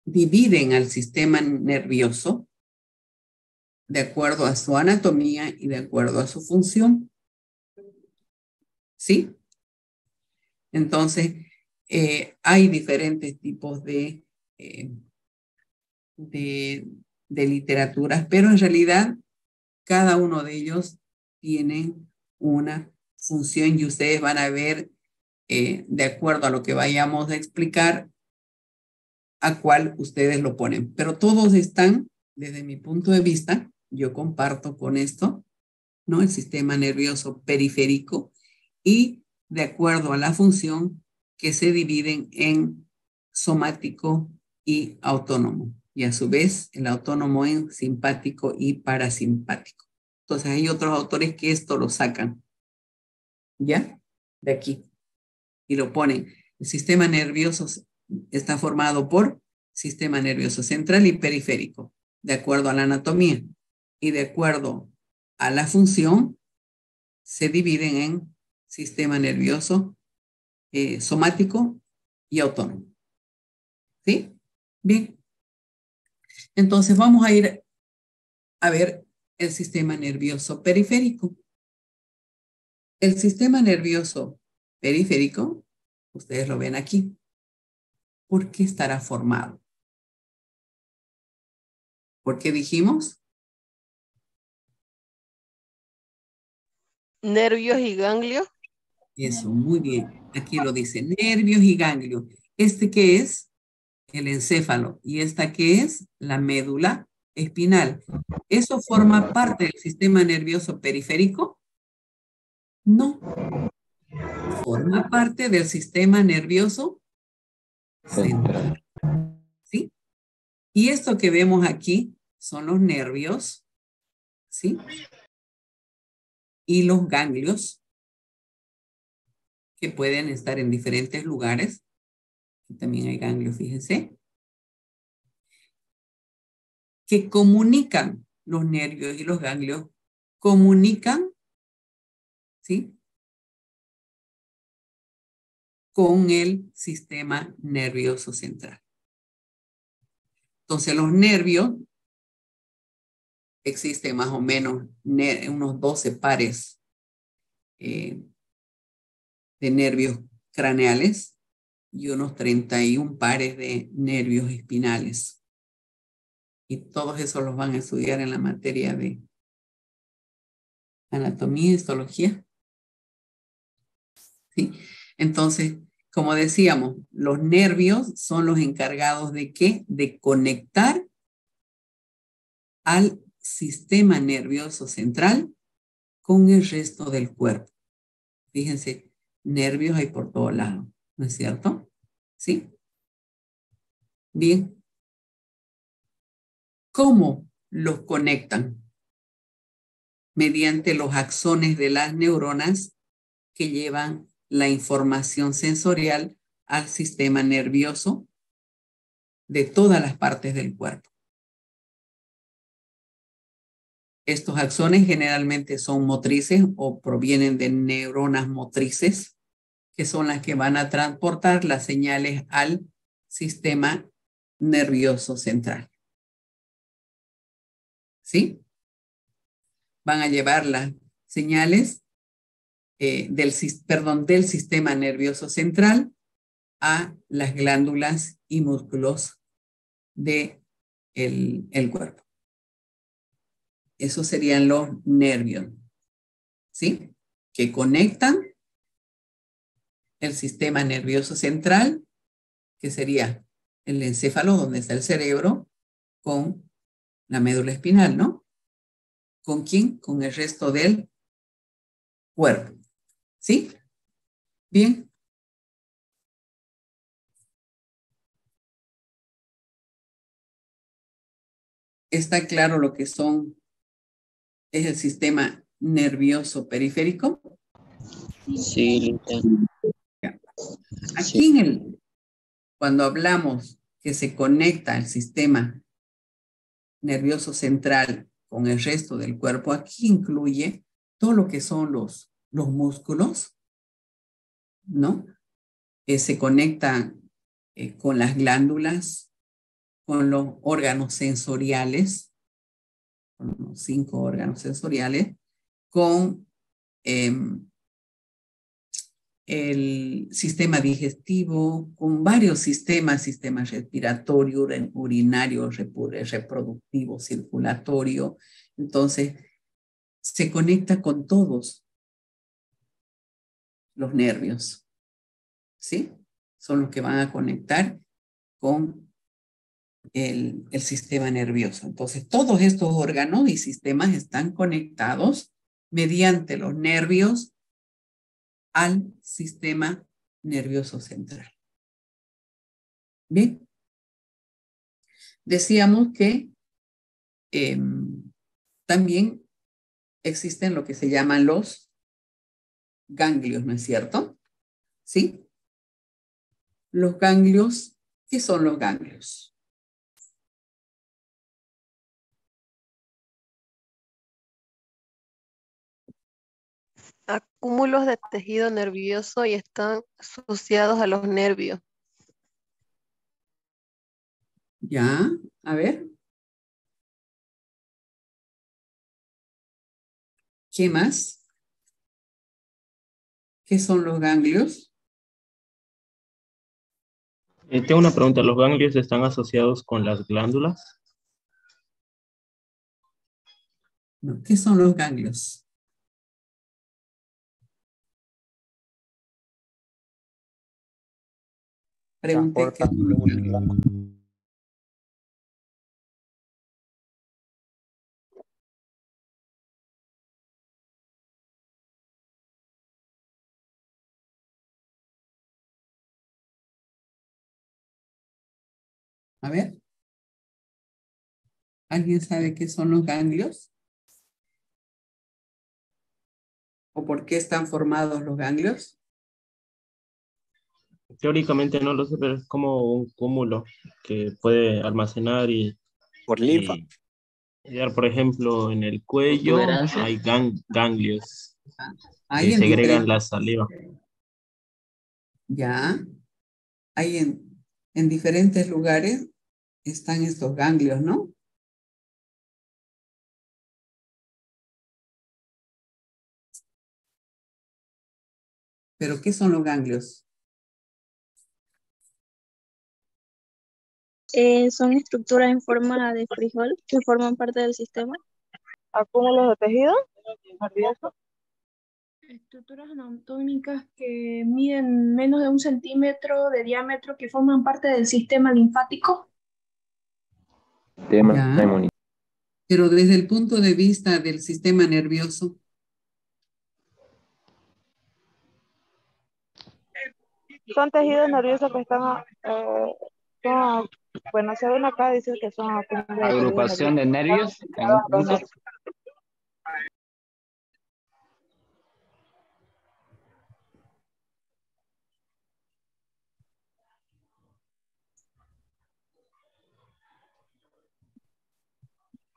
dividen al sistema nervioso de acuerdo a su anatomía y de acuerdo a su función. ¿Sí? Entonces, hay diferentes tipos de literaturas, pero en realidad cada uno de ellos tiene una función, y ustedes van a ver, de acuerdo a lo que vayamos a explicar, a cuál ustedes lo ponen. Pero todos están, desde mi punto de vista, yo comparto con esto, ¿no? El sistema nervioso periférico, y de acuerdo a la función, que se dividen en somático y autónomo. Y a su vez, el autónomo en simpático y parasimpático. Entonces, hay otros autores que esto lo sacan, ¿ya? De aquí. Y lo ponen. El sistema nervioso está formado por sistema nervioso central y periférico, de acuerdo a la anatomía. Y de acuerdo a la función, se dividen en sistema nervioso somático y autónomo. ¿Sí? Bien. Entonces vamos a ir a ver el sistema nervioso periférico. El sistema nervioso periférico, ustedes lo ven aquí. ¿Por qué estará formado? ¿Por qué dijimos? Nervios y ganglios. Eso, muy bien. Aquí lo dice, nervios y ganglios. ¿Este qué es? El encéfalo. ¿Y esta qué es? La médula espinal. ¿Eso forma parte del sistema nervioso periférico? No. Forma parte del sistema nervioso central. ¿Sí? Y esto que vemos aquí son los nervios, ¿sí? Y los ganglios, que pueden estar en diferentes lugares. Aquí también hay ganglios, fíjense. Que comunican, los nervios y los ganglios, comunican, ¿sí? Con el sistema nervioso central. Entonces, los nervios, existen más o menos unos 12 pares de nervios craneales y unos 31 pares de nervios espinales. Y todos esos los van a estudiar en la materia de anatomía y histología. ¿Sí? Entonces, como decíamos, los nervios son los encargados de ¿qué? De conectar al sistema nervioso central con el resto del cuerpo. Fíjense, nervios hay por todos lados, ¿no es cierto? ¿Sí? Bien. ¿Cómo los conectan? Mediante los axones de las neuronas que llevan la información sensorial al sistema nervioso de todas las partes del cuerpo. Estos axones generalmente son motrices o provienen de neuronas motrices, que son las que van a transportar las señales al sistema nervioso central. ¿Sí? Van a llevar las señales del sistema nervioso central a las glándulas y músculos del cuerpo. Esos serían los nervios, ¿sí? Que conectan el sistema nervioso central, que sería el encéfalo, donde está el cerebro, con la médula espinal, ¿no? ¿Con quién? Con el resto del cuerpo. ¿Sí? Bien. ¿Está claro lo que es el sistema nervioso periférico? Sí, Aquí cuando hablamos que se conecta el sistema nervioso central con el resto del cuerpo, aquí incluye todo lo que son los músculos, ¿no? Se conectan con las glándulas, con los órganos sensoriales, con los 5 órganos sensoriales, con el sistema digestivo, con varios sistemas respiratorio, urinario, reproductivo, circulatorio. Entonces, se conecta con todos los nervios, ¿sí? Son los que van a conectar con el sistema nervioso. Entonces, todos estos órganos y sistemas están conectados mediante los nervios al sistema nervioso central. Bien, decíamos que también existen lo que se llaman los ganglios, ¿no es cierto? ¿Sí? Los ganglios, ¿qué son los ganglios? Acúmulos de tejido nervioso y están asociados a los nervios. Ya, a ver. ¿Qué más? ¿Qué son los ganglios? Tengo una pregunta. ¿Los ganglios están asociados con las glándulas? No, ¿qué son los ganglios? Pregunté qué son los ganglios. A ver. ¿Alguien sabe qué son los ganglios? ¿O por qué están formados los ganglios? Teóricamente no lo sé, pero es como un cúmulo que puede almacenar Por linfa. y dar, por ejemplo, en el cuello Protuberancia. hay ganglios Hay que en segregan la diferentes. saliva. Ya. Hay en diferentes lugares están estos ganglios, ¿no? ¿Pero qué son los ganglios? Son estructuras en forma de frijol que forman parte del sistema. Acúmulos de tejido nervioso. Estructuras anatómicas que miden menos de 1 centímetro de diámetro que forman parte del sistema linfático. Ya. Pero desde el punto de vista del sistema nervioso. Son tejidos nerviosos que están, bueno, según acá dice que son acúmulos de tejido Agrupación de nervios en un punto.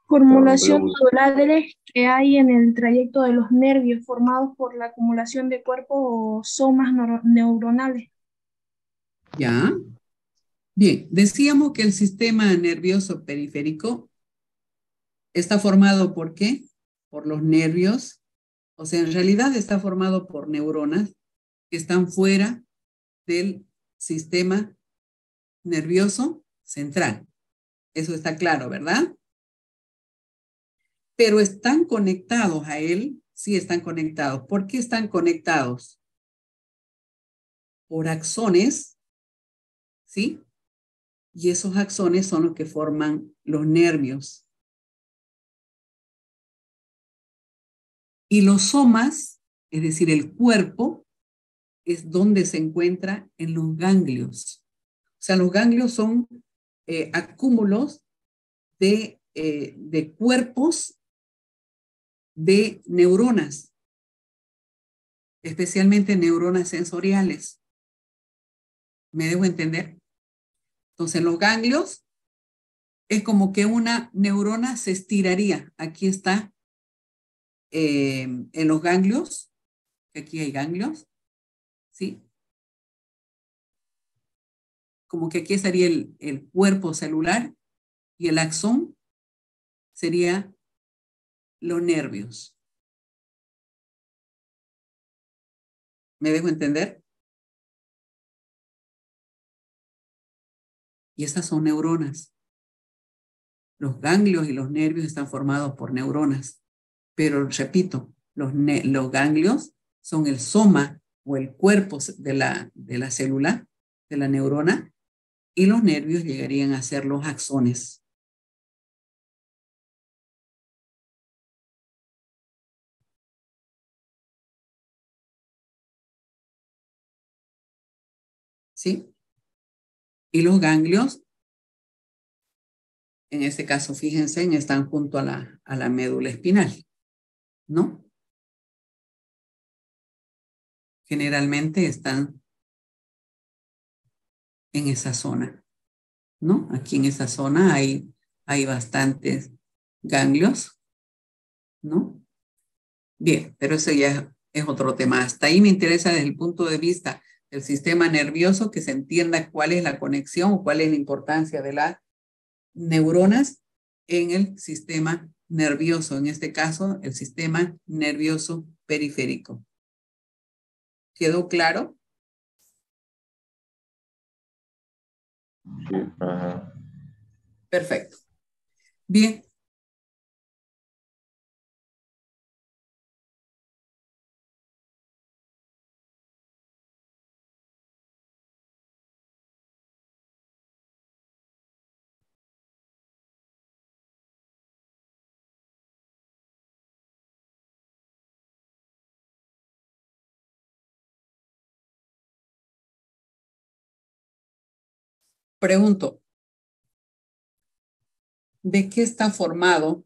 Formulación nodulares que hay en el trayecto de los nervios formados por la acumulación de cuerpos o somas neuronales. Ya. Bien, decíamos que el sistema nervioso periférico está formado ¿por qué? Por los nervios. O sea, en realidad está formado por neuronas que están fuera del sistema nervioso central. Eso está claro, ¿verdad? Pero están conectados a él, sí están conectados. ¿Por qué están conectados? Por axones, ¿sí? Y esos axones son los que forman los nervios. Y los somas, es decir, el cuerpo, es donde se encuentra en los ganglios. O sea, los ganglios son acúmulos de cuerpos de neuronas, especialmente neuronas sensoriales. ¿Me debo entender? Entonces, los ganglios es como que una neurona se estiraría. Aquí está en los ganglios, aquí hay ganglios, ¿sí? Como que aquí estaría el cuerpo celular y el axón sería los nervios. ¿Me dejo entender? Y estas son neuronas. Los ganglios y los nervios están formados por neuronas. Pero repito, los ganglios son el soma o el cuerpo de la célula, de la neurona, y los nervios llegarían a ser los axones. ¿Sí? Y los ganglios, en este caso, fíjense, están junto a la médula espinal, ¿no? Generalmente están en esa zona, ¿no? Aquí en esa zona hay bastantes ganglios, ¿no? Bien, pero eso ya es otro tema. Hasta ahí me interesa desde el punto de vista del sistema nervioso que se entienda cuál es la conexión o cuál es la importancia de las neuronas en el sistema nervioso, en este caso, el sistema nervioso periférico. ¿Quedó claro? Sí, ajá. Perfecto. Bien. Pregunto, ¿de qué está formado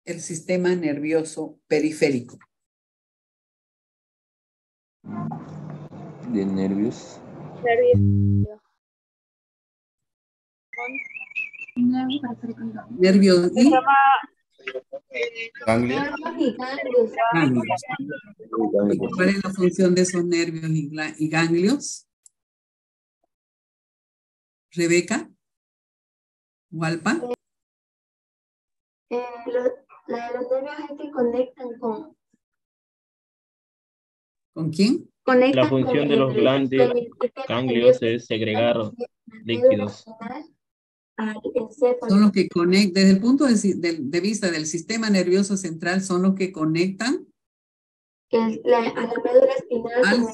el sistema nervioso periférico? De nervios. Nervios y Ganglios. ganglios. ¿Y cuál es la función de esos nervios y ganglios? Rebeca, Walpa. La de los nervios es que conectan con... ¿Con quién? La función de los ganglios es segregar líquidos. Son los que conectan, desde el punto de vista del sistema nervioso central, son los que conectan a la médula espinal con el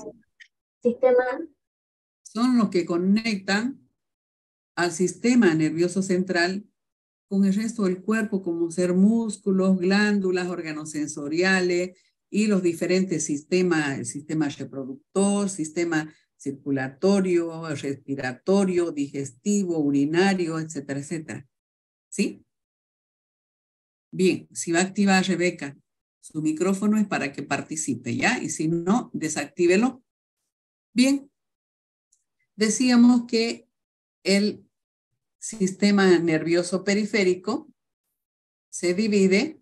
sistema. Son los que conectan al sistema nervioso central con el resto del cuerpo, como ser músculos, glándulas, órganos sensoriales y los diferentes sistemas, el sistema reproductor, sistema circulatorio, respiratorio, digestivo, urinario, etcétera, etcétera. ¿Sí? Bien, si va a activar Rebeca su micrófono es para que participe, ¿ya? Y si no, desactívelo. Bien. Decíamos que el sistema nervioso periférico se divide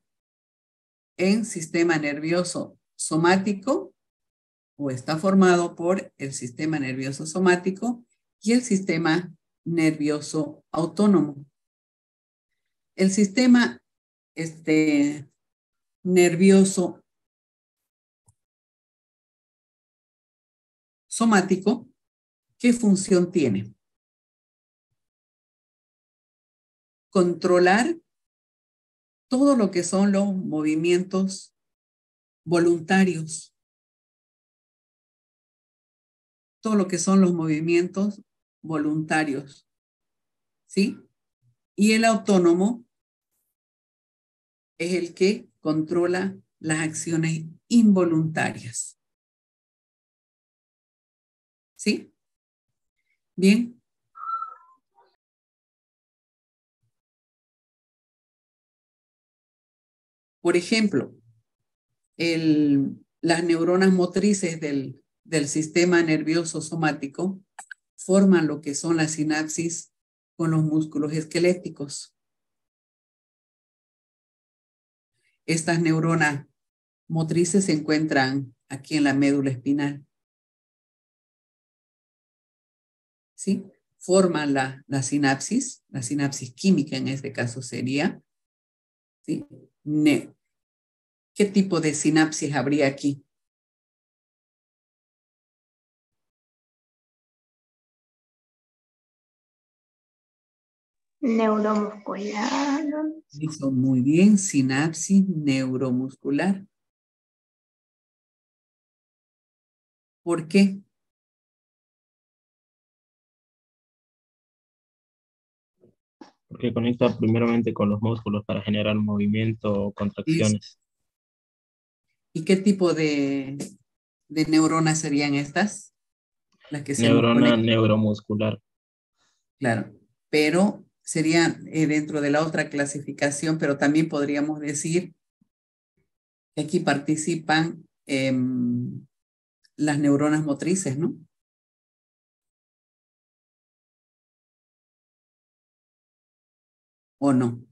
en sistema nervioso somático o está formado por el sistema nervioso somático y el sistema nervioso autónomo. El sistema nervioso somático, ¿qué función tiene? Controlar todo lo que son los movimientos voluntarios. Todo lo que son los movimientos voluntarios. ¿Sí? Y el autónomo es el que controla las acciones involuntarias. ¿Sí? Bien. Por ejemplo, las neuronas motrices del sistema nervioso somático forman lo que son las sinapsis con los músculos esqueléticos. Estas neuronas motrices se encuentran aquí en la médula espinal. ¿Sí? Forman la sinapsis química en este caso sería. ¿Sí? ¿Qué tipo de sinapsis habría aquí? Neuromuscular. Hizo muy bien, sinapsis neuromuscular. ¿Por qué? Porque conecta primeramente con los músculos para generar movimiento o contracciones. ¿Y qué tipo de neuronas serían estas? Las que se Neurona conectan. neuromuscular. Claro, pero sería dentro de la otra clasificación, pero también podríamos decir que aquí participan las neuronas motrices, ¿no? ¿O no?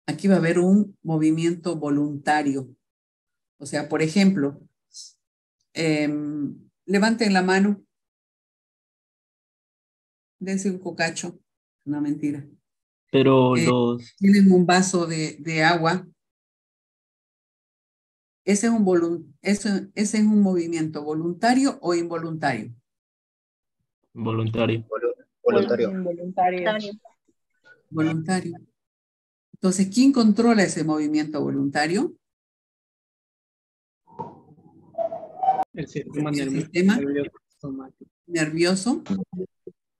Aquí va a haber un movimiento voluntario. O sea, por ejemplo, levanten la mano, dense un cocacho, una mentira. Pero Tienen un vaso de agua. Ese es un movimiento voluntario o involuntario. Voluntario. Voluntario. Voluntario. Entonces, ¿quién controla ese movimiento voluntario? El sistema nervioso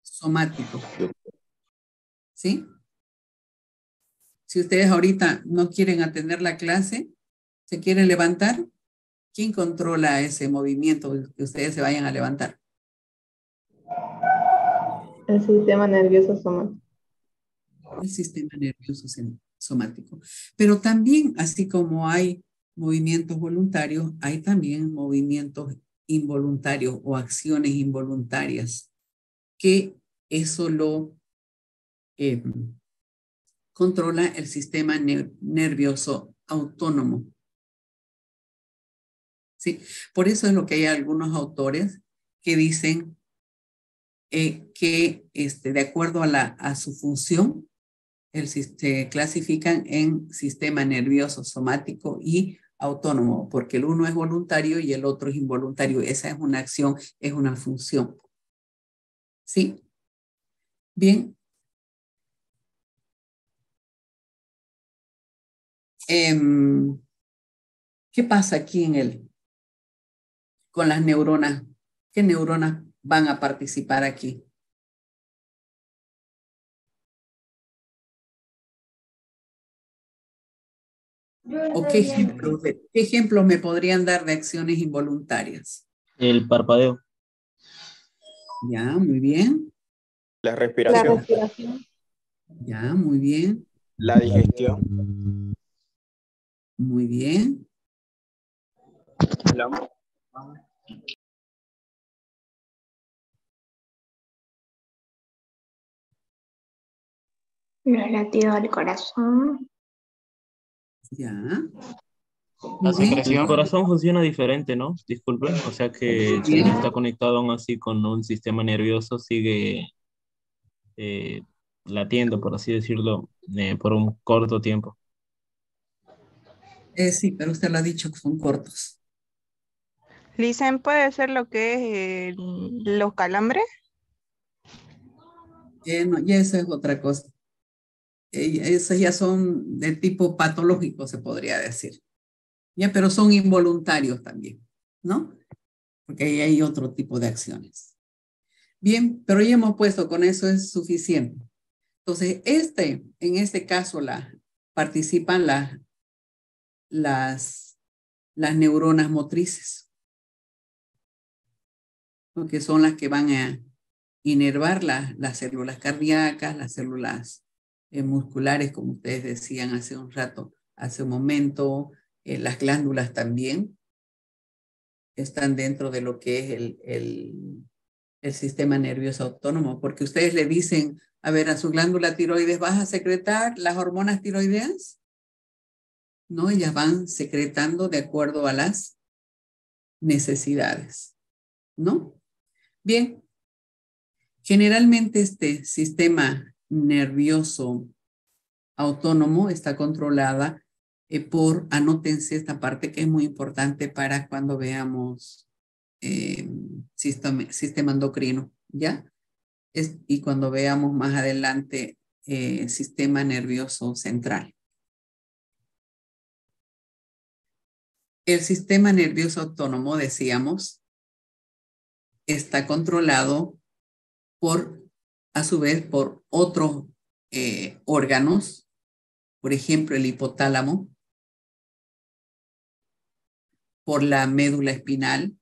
somático. ¿Sí? Si ustedes ahorita no quieren atender la clase, se quieren levantar, ¿quién controla ese movimiento que ustedes se vayan a levantar? El sistema nervioso somático. El sistema nervioso somático. Pero también, así como hay movimientos voluntarios, hay también movimientos involuntarios o acciones involuntarias, que eso lo controla el sistema nervioso autónomo. ¿Sí? Por eso es lo que hay algunos autores que dicen que de acuerdo a su función, se clasifican en sistema nervioso somático y autónomo, porque el uno es voluntario y el otro es involuntario. Esa es una acción, es una función. ¿Sí? Bien. ¿Qué pasa aquí con las neuronas? ¿Qué neuronas van a participar aquí? ¿O qué ejemplos me podrían dar de acciones involuntarias? El parpadeo. Ya, muy bien. La respiración. Ya, muy bien. La digestión. Muy bien. Los latidos del corazón. Ya. La secreción. El corazón funciona diferente, ¿no? Disculpen. O sea que si no está conectado aún así con un sistema nervioso, sigue latiendo, por así decirlo, por un corto tiempo. Sí, pero usted lo ha dicho que son cortos. Lisen, ¿puede ser lo que es los calambres? No, ya eso es otra cosa. Esas ya son de tipo patológico, se podría decir. Ya, pero son involuntarios también, ¿no? Porque ahí hay otro tipo de acciones. Bien, pero ya hemos puesto, con eso es suficiente. Entonces, en este caso, participan las neuronas motrices, ¿no? Que son las que van a inervar las células cardíacas, las células musculares, como ustedes decían hace un momento, las glándulas también están dentro de lo que es el sistema nervioso autónomo, porque ustedes le dicen, a ver, a su glándula tiroides, ¿vas a secretar las hormonas tiroideas? No, ellas van secretando de acuerdo a las necesidades, ¿no? Bien, generalmente este sistema nervioso autónomo está controlada anótense esta parte que es muy importante para cuando veamos sistema endocrino, ¿ya? Y cuando veamos más adelante sistema nervioso central. El sistema nervioso autónomo, decíamos, está controlado a su vez, por otros órganos, por ejemplo, el hipotálamo, por la médula espinal,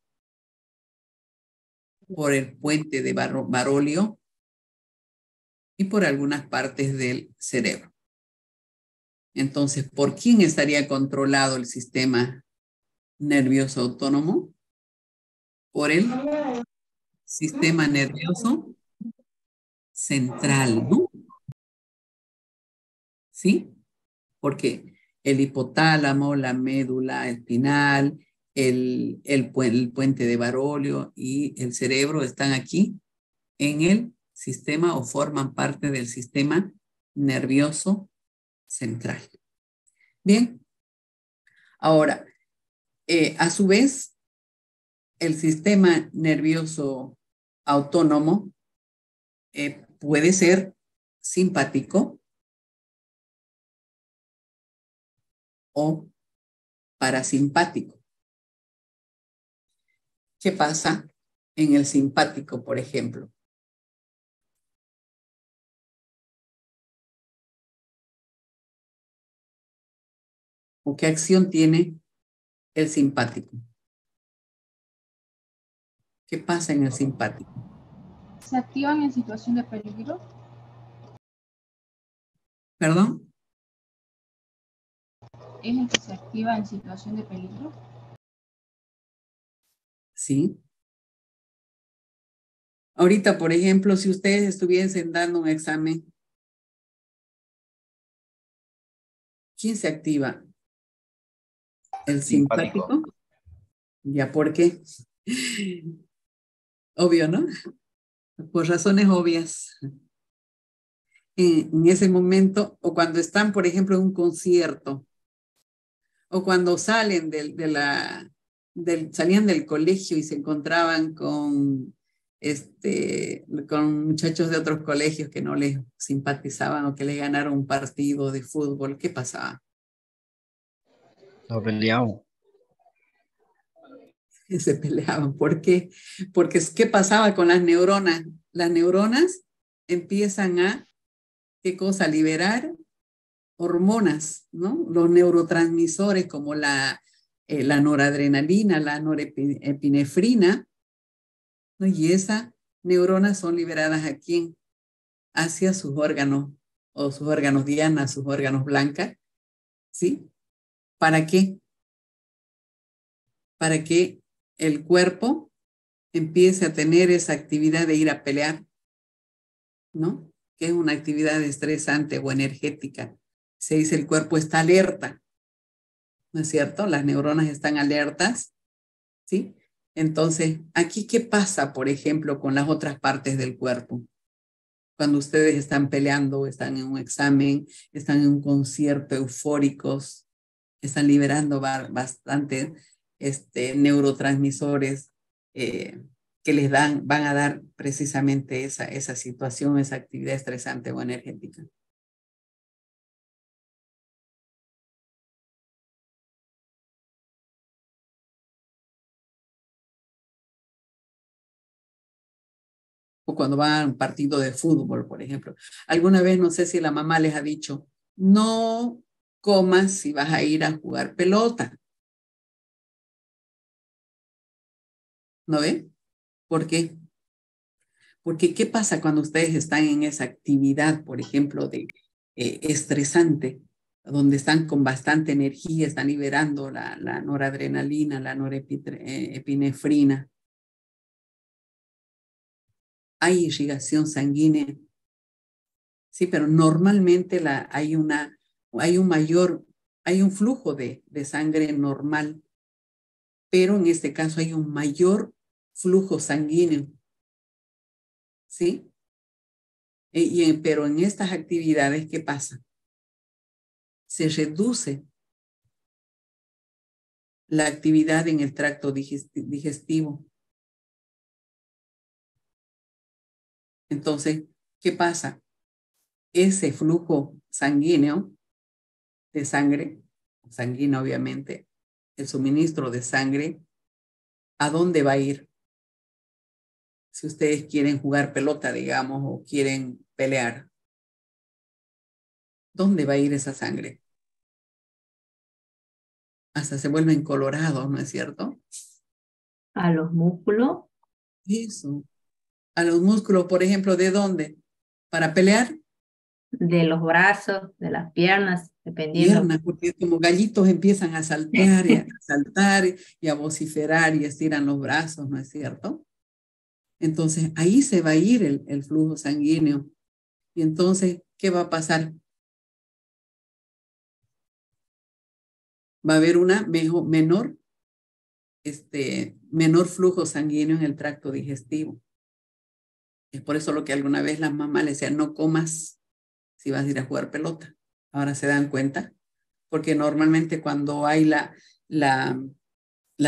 por el puente de Barolio y por algunas partes del cerebro. Entonces, ¿por quién estaría controlado el sistema nervioso autónomo? Por el sistema nervioso central, ¿no? ¿Sí? Porque el hipotálamo, la médula espinal, el puente de Barolio y el cerebro están aquí en el sistema o forman parte del sistema nervioso central. Bien. Ahora, a su vez, el sistema nervioso autónomo puede ser simpático o parasimpático. ¿Qué pasa en el simpático, por ejemplo? ¿O qué acción tiene el simpático? ¿Qué pasa en el simpático? ¿Se activan en situación de peligro? ¿Perdón? ¿Es el que se activa en situación de peligro? Sí. Ahorita, por ejemplo, si ustedes estuviesen dando un examen, ¿quién se activa? ¿El simpático? ¿Ya por qué? Obvio, ¿no? Por razones obvias. En ese momento, o cuando están, por ejemplo, en un concierto, o cuando salen salían del colegio y se encontraban con muchachos de otros colegios que no les simpatizaban o que les ganaron un partido de fútbol, ¿qué pasaba? Lo peleamos. Se peleaban. ¿Por qué? Porque ¿qué pasaba con las neuronas? Las neuronas empiezan a, ¿qué cosa? Liberar hormonas, ¿no? Los neurotransmisores como la noradrenalina, la norepinefrina, ¿no? Y esas neuronas son liberadas ¿a quién? Hacia sus órganos, o sus órganos diana, sus órganos blancas, ¿sí? ¿Para qué? Para que el cuerpo empiece a tener esa actividad de ir a pelear, ¿no? Que es una actividad estresante o energética. Se dice el cuerpo está alerta, ¿no es cierto? Las neuronas están alertas, ¿sí? Entonces, aquí, ¿qué pasa, por ejemplo, con las otras partes del cuerpo? Cuando ustedes están peleando, están en un examen, están en un concierto eufóricos, están liberando bastante neurotransmisores que les van a dar precisamente esa situación, esa actividad estresante o energética. O cuando van a un partido de fútbol, por ejemplo. Alguna vez, no sé si la mamá les ha dicho, no comas si vas a ir a jugar pelota. ¿No ven? ¿Por qué? Porque ¿qué pasa cuando ustedes están en esa actividad, por ejemplo, de estresante, donde están con bastante energía, están liberando la noradrenalina, la norepinefrina? Hay irrigación sanguínea. Sí, pero normalmente hay un flujo de sangre normal, pero en este caso hay un mayor flujo sanguíneo. ¿Sí? Pero en estas actividades, ¿qué pasa? Se reduce la actividad en el tracto digestivo. Entonces, ¿qué pasa? Ese flujo sanguíneo de sangre, sanguíneo obviamente, el suministro de sangre, ¿a dónde va a ir? Si ustedes quieren jugar pelota, digamos, o quieren pelear, ¿dónde va a ir esa sangre? Hasta se vuelven colorados, ¿no es cierto? A los músculos. Eso. A los músculos, por ejemplo, ¿de dónde? ¿Para pelear? De los brazos, de las piernas, dependiendo. Piernas, porque como gallitos empiezan a saltar y a saltar y a vociferar y estiran los brazos, ¿no es cierto? Entonces, ahí se va a ir el flujo sanguíneo. Y entonces, ¿qué va a pasar? Va a haber una menor flujo sanguíneo en el tracto digestivo. Es por eso lo que alguna vez la mamá le decía, no comas si vas a ir a jugar pelota. Ahora se dan cuenta, porque normalmente cuando hay la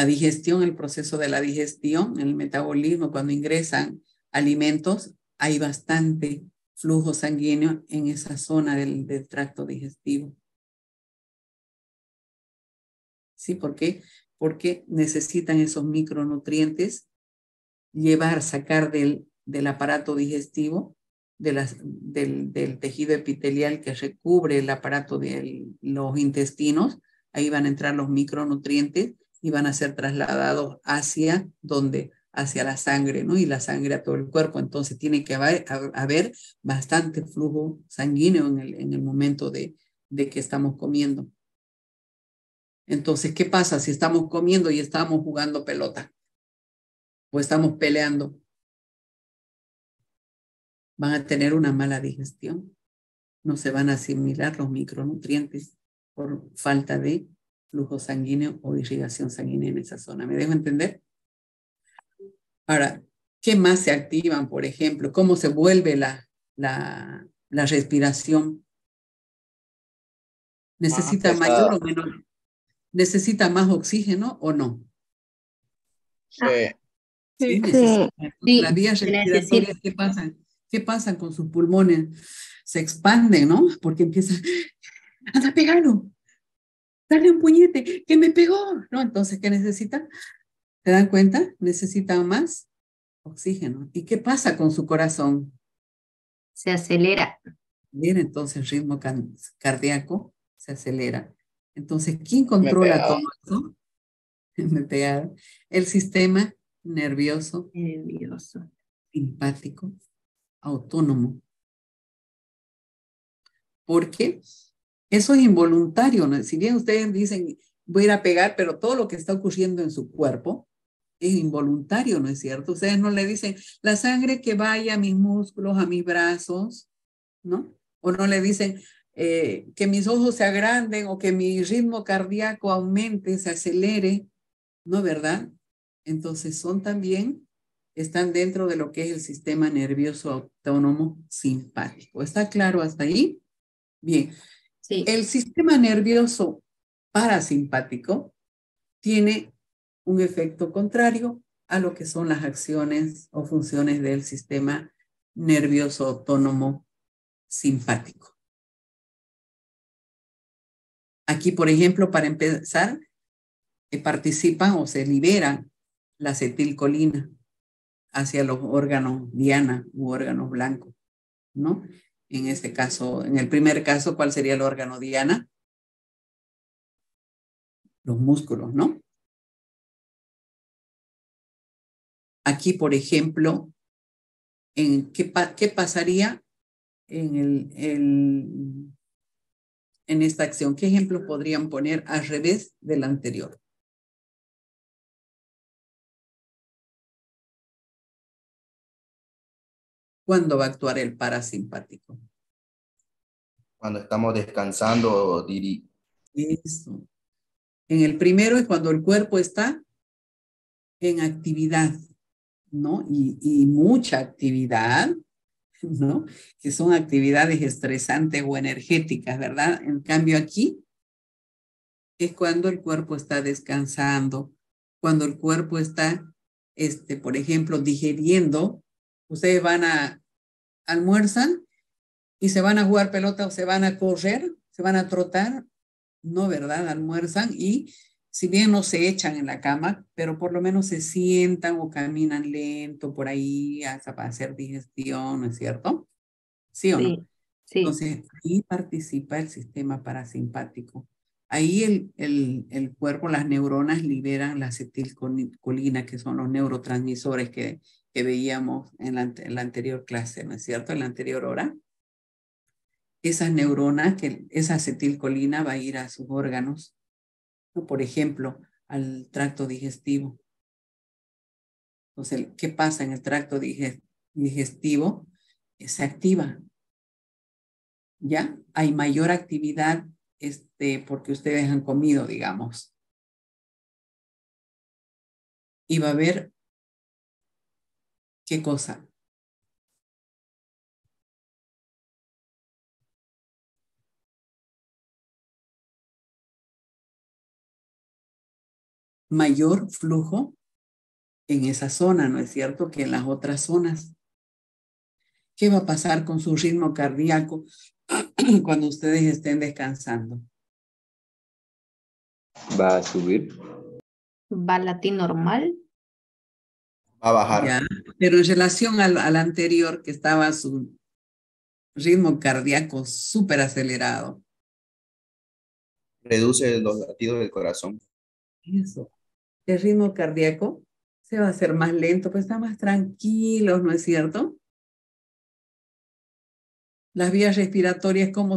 digestión, el proceso de la digestión, el metabolismo, cuando ingresan alimentos, hay bastante flujo sanguíneo en esa zona del tracto digestivo. ¿Sí? ¿Por qué? Porque necesitan esos micronutrientes sacar del aparato digestivo, del tejido epitelial que recubre el aparato de los intestinos. Ahí van a entrar los micronutrientes y van a ser trasladados hacia la sangre, ¿no? Y la sangre a todo el cuerpo. Entonces tiene que haber bastante flujo sanguíneo en el momento de que estamos comiendo. Entonces, ¿qué pasa si estamos comiendo y estamos jugando pelota? O estamos peleando. Van a tener una mala digestión. No se van a asimilar los micronutrientes por falta de flujo sanguíneo o irrigación sanguínea en esa zona. ¿Me dejo entender? Ahora, ¿qué más se activan, por ejemplo? ¿Cómo se vuelve la respiración? ¿Necesita mayor o menor? ¿Necesita más oxígeno o no? Sí. Sí, las vías respiratorias, ¿qué pasa? ¿Qué pasa con sus pulmones? Se expanden, ¿no? Porque empiezan, anda, pegalo, dale un puñete, que me pegó, ¿no? Entonces, ¿qué necesitan? ¿Se dan cuenta? Necesitan más oxígeno. ¿Y qué pasa con su corazón? Se acelera. Bien, entonces el ritmo cardíaco se acelera. Entonces, ¿quién controla todo esto? Me pegaron. El sistema nervioso simpático autónomo. Porque eso es involuntario, ¿no? Si bien ustedes dicen, voy a ir a pegar, pero todo lo que está ocurriendo en su cuerpo es involuntario, ¿no es cierto? Ustedes no le dicen, la sangre que vaya a mis músculos, a mis brazos, ¿no? O no le dicen que mis ojos se agranden o que mi ritmo cardíaco aumente, se acelere, ¿no? ¿Verdad? Entonces están dentro de lo que es el sistema nervioso autónomo simpático. ¿Está claro hasta ahí? Bien. Sí. El sistema nervioso parasimpático tiene un efecto contrario a lo que son las acciones o funciones del sistema nervioso autónomo simpático. Aquí, por ejemplo, para empezar, participan o se liberan la acetilcolina hacia los órganos diana u órganos blancos, ¿no? En este caso, en el primer caso, ¿cuál sería el órgano diana? Los músculos, ¿no? Aquí, por ejemplo, ¿qué pasaría en esta acción? ¿Qué ejemplos podrían poner al revés del anterior? ¿Cuándo va a actuar el parasimpático? Cuando estamos descansando, Diri. Eso. En el primero es cuando el cuerpo está en actividad, ¿no? Y mucha actividad, ¿no? Que son actividades estresantes o energéticas, ¿verdad? En cambio aquí es cuando el cuerpo está descansando, cuando el cuerpo está, por ejemplo, digeriendo. Ustedes almuerzan y se van a jugar pelota o se van a correr, se van a trotar, no, ¿verdad? Almuerzan y si bien no se echan en la cama, pero por lo menos se sientan o caminan lento por ahí hasta para hacer digestión, ¿no es cierto? ¿Sí o no? Sí. Entonces, ahí participa el sistema parasimpático. Ahí el cuerpo, las neuronas liberan la acetilcolina, que son los neurotransmisores que veíamos en la anterior clase, ¿no es cierto? En la anterior hora. Esas neuronas, esa acetilcolina va a ir a sus órganos, ¿no? Por ejemplo, al tracto digestivo. Entonces, ¿qué pasa en el tracto digestivo? Se activa. ¿Ya? Hay mayor actividad porque ustedes han comido, digamos. Y va a haber, ¿qué cosa? Mayor flujo en esa zona, ¿no es cierto?, que en las otras zonas. ¿Qué va a pasar con su ritmo cardíaco cuando ustedes estén descansando? Va a subir. Va a latir normal. Va a bajar. Ya, pero en relación al anterior, que estaba su ritmo cardíaco súper acelerado. Reduce los latidos del corazón. Eso. El ritmo cardíaco se va a hacer más lento, pues está más tranquilos, ¿no es cierto? Las vías respiratorias, ¿cómo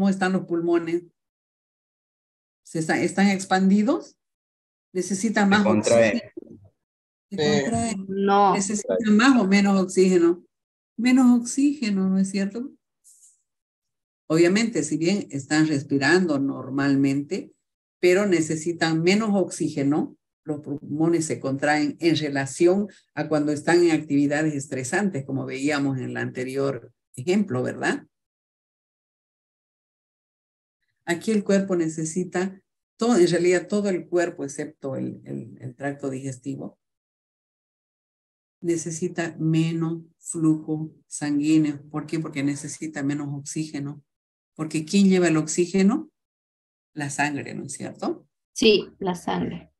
están los pulmones? ¿Están expandidos? ¿Necesitan más oxígeno? Se contraen. No. ¿Necesitan más o menos oxígeno? Menos oxígeno, ¿no es cierto? Obviamente, si bien están respirando normalmente, pero necesitan menos oxígeno, los pulmones se contraen en relación a cuando están en actividades estresantes, como veíamos en el anterior ejemplo, ¿verdad? Aquí el cuerpo necesita, en realidad todo el cuerpo, excepto el tracto digestivo, necesita menos flujo sanguíneo. ¿Por qué? Porque necesita menos oxígeno. Porque ¿quién lleva el oxígeno? La sangre, ¿no es cierto? Sí, la sangre.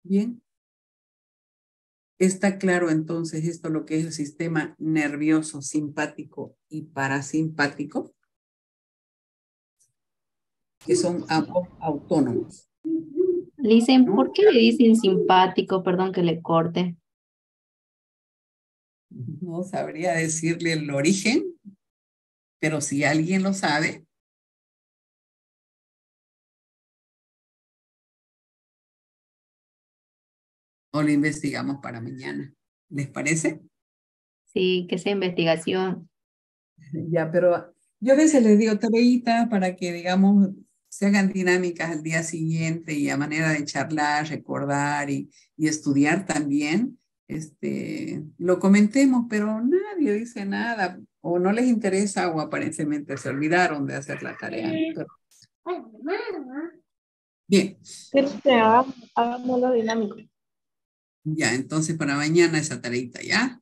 Bien. Está claro entonces esto lo que es el sistema nervioso simpático y parasimpático, que son ambos autónomos. Le dicen, ¿por qué le dicen simpático? Perdón que le corte. No sabría decirle el origen, pero si alguien lo sabe, o lo investigamos para mañana. ¿Les parece? Sí, que sea investigación. Ya, pero yo a veces les digo tareitas para que, digamos, se hagan dinámicas al día siguiente y a manera de charlar, recordar y estudiar también. Lo comentemos, pero nadie dice nada, o no les interesa, o aparentemente se olvidaron de hacer la tarea. Pero... Bien. Hagámoslo dinámico. Ya, entonces para mañana esa tareita, ¿ya?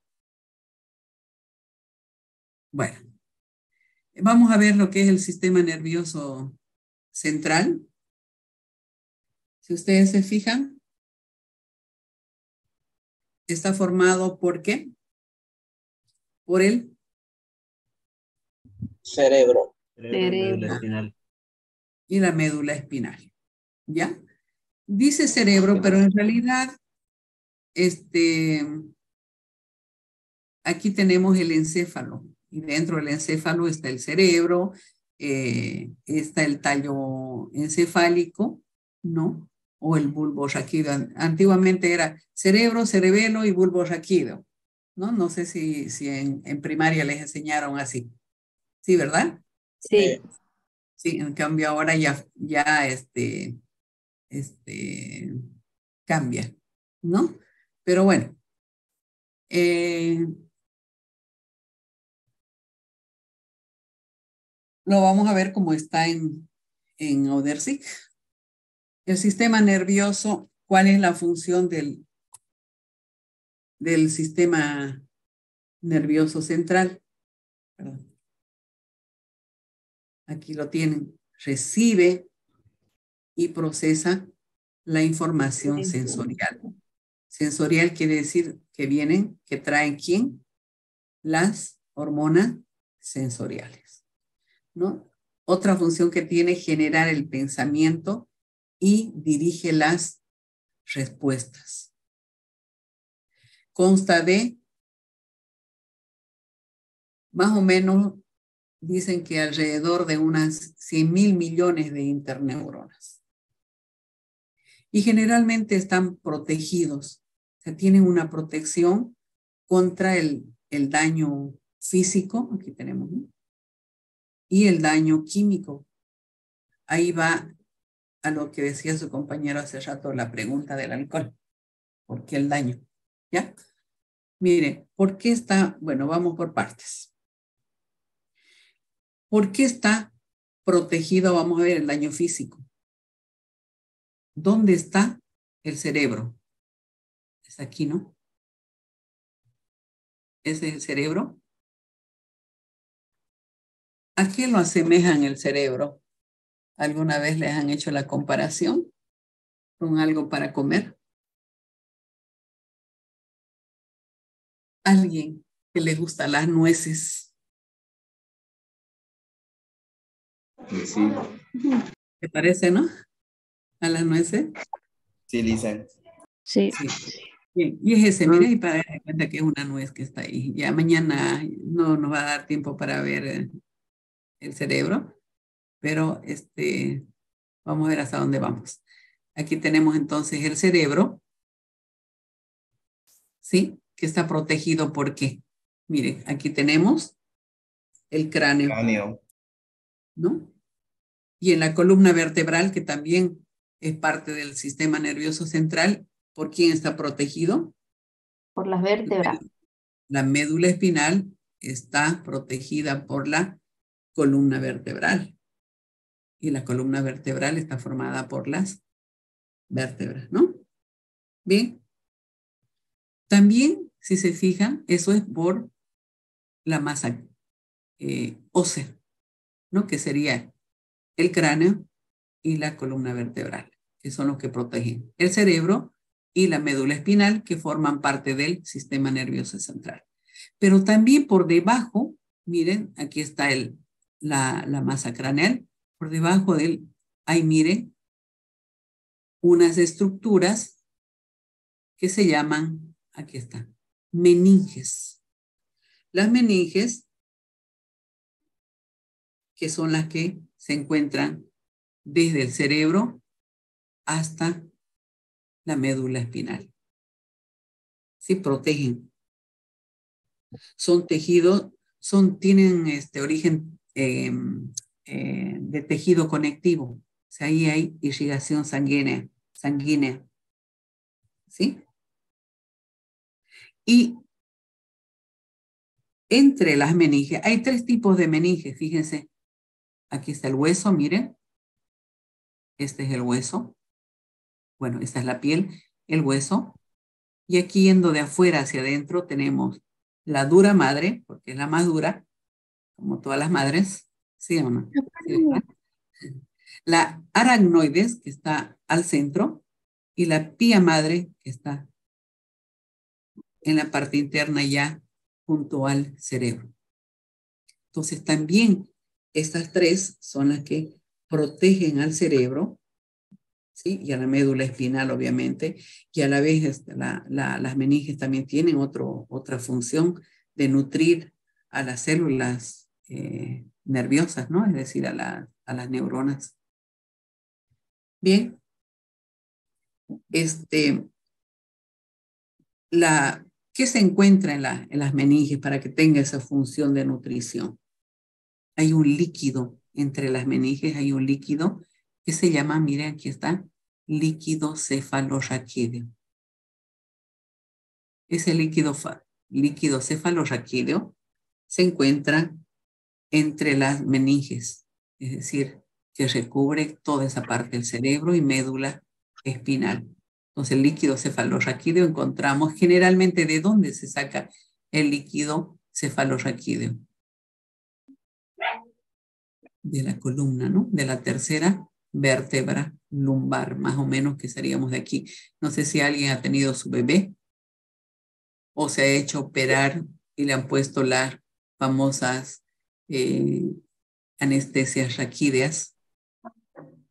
Bueno, vamos a ver lo que es el sistema nervioso central. Si ustedes se fijan, está formado ¿por qué? Por el cerebro. Cerebro. Y la médula espinal. ¿Ya? Dice cerebro, pero en realidad aquí tenemos el encéfalo. Y dentro del encéfalo está el cerebro, está el tallo encefálico, ¿no? O el bulbo raquídeo. Antiguamente era cerebro, cerebelo y bulbo raquídeo, ¿no? No sé si en primaria les enseñaron así. ¿Sí, verdad? Sí. Sí, en cambio ahora ya cambia, ¿no? Pero bueno. Lo vamos a ver cómo está en Odersic. El sistema nervioso, ¿cuál es la función del sistema nervioso central? Perdón. Aquí lo tienen. Recibe y procesa la información sensorial. Sensorial quiere decir que traen ¿quién? Las hormonas sensoriales, ¿no? Otra función que tiene es generar el pensamiento y dirige las respuestas. Consta de, más o menos, dicen que alrededor de unas 100.000 millones de interneuronas. Y generalmente están protegidos, o sea, tienen una protección contra el daño físico, aquí tenemos, ¿no? Y el daño químico. Ahí va a lo que decía su compañero hace rato, la pregunta del alcohol. ¿Por qué el daño? ¿Ya? Mire, ¿por qué está? Bueno, vamos por partes. ¿Por qué está protegido? Vamos a ver el daño físico. ¿Dónde está el cerebro? Es aquí, ¿no? Ese es el cerebro. ¿A qué lo asemejan el cerebro? ¿Alguna vez les han hecho la comparación con algo para comer? ¿Alguien que le gusta las nueces? Sí. ¿Te parece, no? ¿A las nueces? Sí, Lisa. Sí. Bien, y es ese, mire, y para dar cuenta que es una nuez que está ahí. Ya mañana no nos va a dar tiempo para ver el cerebro, pero vamos a ver hasta dónde vamos. Aquí tenemos entonces el cerebro, ¿sí? Que está protegido por qué. Mire, aquí tenemos el cráneo, ¿no? Y en la columna vertebral, que también es parte del sistema nervioso central, ¿por quién está protegido? Por las vértebras. La médula espinal está protegida por la columna vertebral. Y la columna vertebral está formada por las vértebras, ¿no? Bien. También, si se fijan, eso es por la masa ósea, ¿no? Que sería el cráneo y la columna vertebral, que son los que protegen el cerebro y la médula espinal, que forman parte del sistema nervioso central. Pero también por debajo, miren, aquí está la masa craneal, por debajo de él, ahí miren, unas estructuras que se llaman, aquí está, meninges. Las meninges, que son las que se encuentran desde el cerebro hasta la médula espinal. Sí, protegen. Son tejidos, tienen origen de tejido conectivo. O sea, ahí hay irrigación sanguínea. ¿Sí? Y entre las meninges, hay 3 tipos de meninges, fíjense. Aquí está el hueso, miren. Este es el hueso. Bueno, esta es la piel, el hueso. Y aquí yendo de afuera hacia adentro tenemos la dura madre, porque es la más dura, como todas las madres. ¿Sí o no? ¿Sí, verdad? La aracnoides, que está al centro, y la pía madre, que está en la parte interna ya junto al cerebro. Entonces también estas 3 son las que protegen al cerebro, ¿sí? Y a la médula espinal, obviamente, y a la vez las meninges también tienen otra función de nutrir a las células nerviosas, ¿no? Es decir, a las neuronas. Bien. ¿Qué se encuentra en las meninges para que tenga esa función de nutrición? Hay un líquido entre las meninges, hay un líquido que se llama, miren, aquí está, líquido cefalorraquídeo. Ese líquido cefalorraquídeo se encuentra entre las meninges, es decir, que recubre toda esa parte del cerebro y médula espinal. Entonces, el líquido cefalorraquídeo encontramos generalmente de dónde se saca el líquido cefalorraquídeo. De la columna, ¿no? De la tercera vértebra lumbar, más o menos, que seríamos de aquí. No sé si alguien ha tenido su bebé o se ha hecho operar y le han puesto las famosas anestesias raquídeas.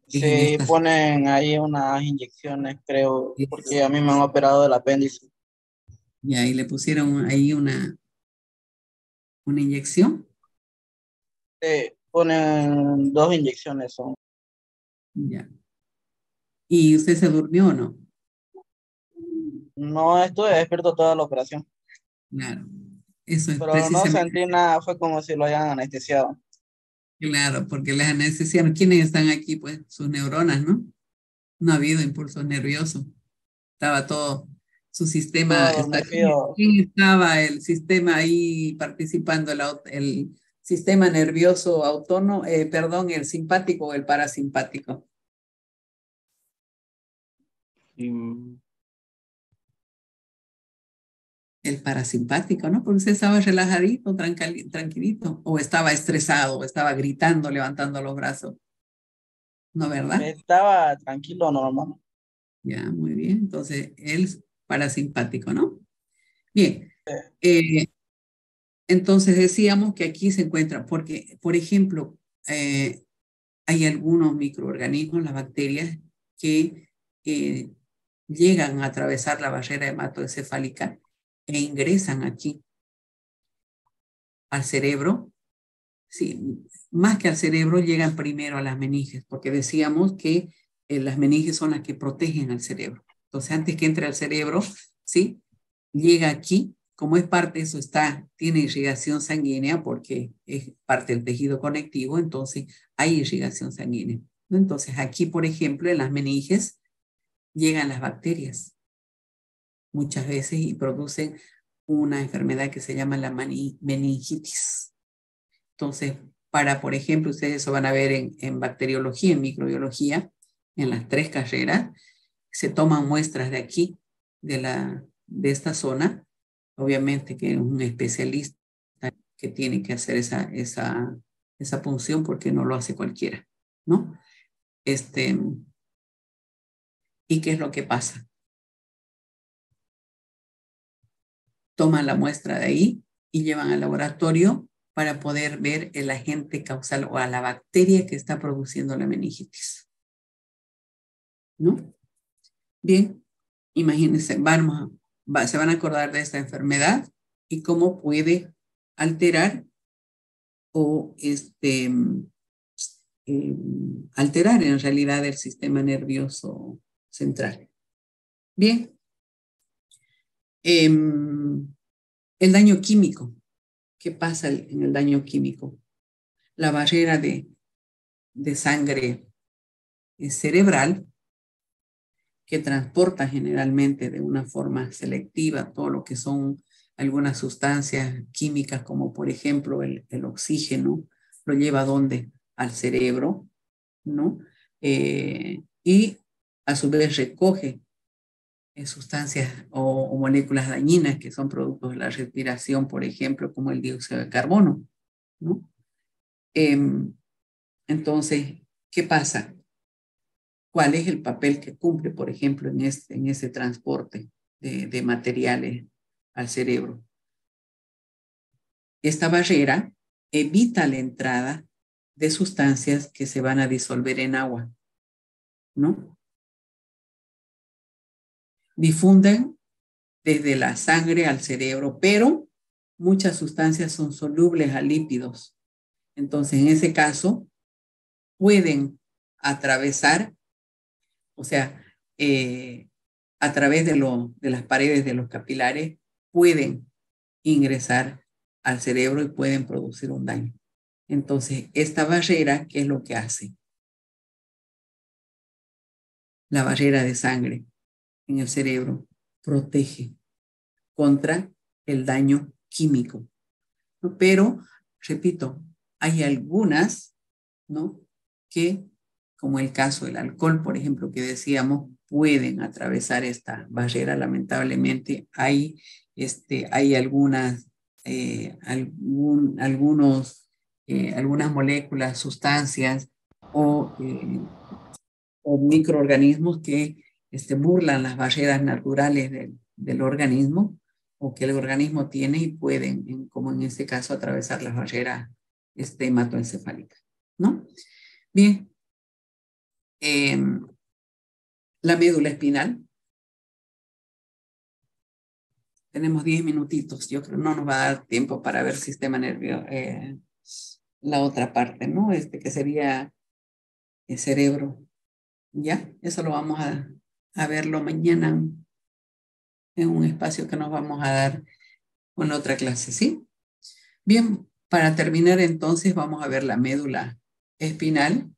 es en Sí, esta zona. ponen ahí unas inyecciones, creo, porque a mí me han operado del apéndice. Y ahí le pusieron ahí una inyección. Ponen 2 inyecciones, son. Ya. ¿Y usted se durmió o no? No estuve despierto toda la operación, Claro. Eso es pero no precisamente, sentí nada, fue como si lo hayan anestesiado. claro, porque les anestesiaron. ¿Quiénes están aquí? Pues sus neuronas, ¿no? No ha habido impulsos nerviosos. Estaba todo, su Todo sistema, adormecido. ¿quién estaba el sistema ahí participando? El sistema nervioso autónomo, perdón, el simpático o el parasimpático. Y, El parasimpático, ¿no? Porque usted estaba relajadito, tranquilito, o estaba estresado, o estaba gritando, levantando los brazos. ¿No, verdad? Estaba tranquilo, normal. Ya, muy bien. Entonces, el parasimpático, ¿no? Bien. Entonces decíamos que aquí se encuentra, porque, por ejemplo, hay algunos microorganismos, las bacterias, que llegan a atravesar la barrera hematoencefálica e ingresan aquí al cerebro. Sí, más que al cerebro, llegan primero a las meninges, porque decíamos que las meninges son las que protegen al cerebro. Entonces, antes que entre al cerebro, ¿sí? Llega aquí, como es parte, eso tiene irrigación sanguínea, porque es parte del tejido conectivo, entonces hay irrigación sanguínea, ¿no? Entonces, aquí, por ejemplo, en las meninges, llegan las bacterias muchas veces y producen una enfermedad que se llama la meningitis. Entonces, por ejemplo, ustedes eso van a ver en bacteriología, en microbiología, en las 3 carreras, se toman muestras de aquí, de esta zona, obviamente que es un especialista que tiene que hacer esa punción porque no lo hace cualquiera, ¿no? ¿Y qué es lo que pasa? Toman la muestra de ahí y llevan al laboratorio para poder ver el agente causal o a la bacteria que está produciendo la meningitis, ¿no? Bien, imagínense, se van a acordar de esta enfermedad y cómo puede alterar o alterar en realidad el sistema nervioso central. Bien. El daño químico. ¿Qué pasa en el daño químico? La barrera de sangre cerebral, que transporta generalmente de una forma selectiva todo lo que son algunas sustancias químicas, como por ejemplo el oxígeno, lo lleva ¿a dónde? Al cerebro, ¿no? Y a su vez recoge sustancias o moléculas dañinas que son productos de la respiración, por ejemplo, como el dióxido de carbono, ¿no? Entonces, ¿qué pasa? ¿Cuál es el papel que cumple, por ejemplo, en ese transporte de materiales al cerebro? Esta barrera evita la entrada de sustancias que se van a disolver en agua, ¿no? Difunden desde la sangre al cerebro, pero muchas sustancias son solubles a lípidos. Entonces, en ese caso, pueden atravesar, o sea, a través de las paredes de los capilares, pueden ingresar al cerebro y pueden producir un daño. Entonces, esta barrera, ¿qué es lo que hace? La barrera de sangre en el cerebro protege contra el daño químico, ¿no? Pero, repito, hay algunas, ¿no?, que, como el caso del alcohol, por ejemplo, que decíamos, pueden atravesar esta barrera. Lamentablemente, hay algunas, algunas moléculas, sustancias o microorganismos que burlan las barreras naturales del organismo o que el organismo tiene y pueden, como en este caso, atravesar las barreras hematoencefálicas, ¿no? Bien, la médula espinal. Tenemos 10 minutitos. Yo creo que no nos va a dar tiempo para ver sistema nervioso. La otra parte, ¿no? Que sería el cerebro. ¿Ya? Eso lo vamos a verlo mañana en un espacio que nos vamos a dar con otra clase, ¿sí? Bien, para terminar entonces vamos a ver la médula espinal.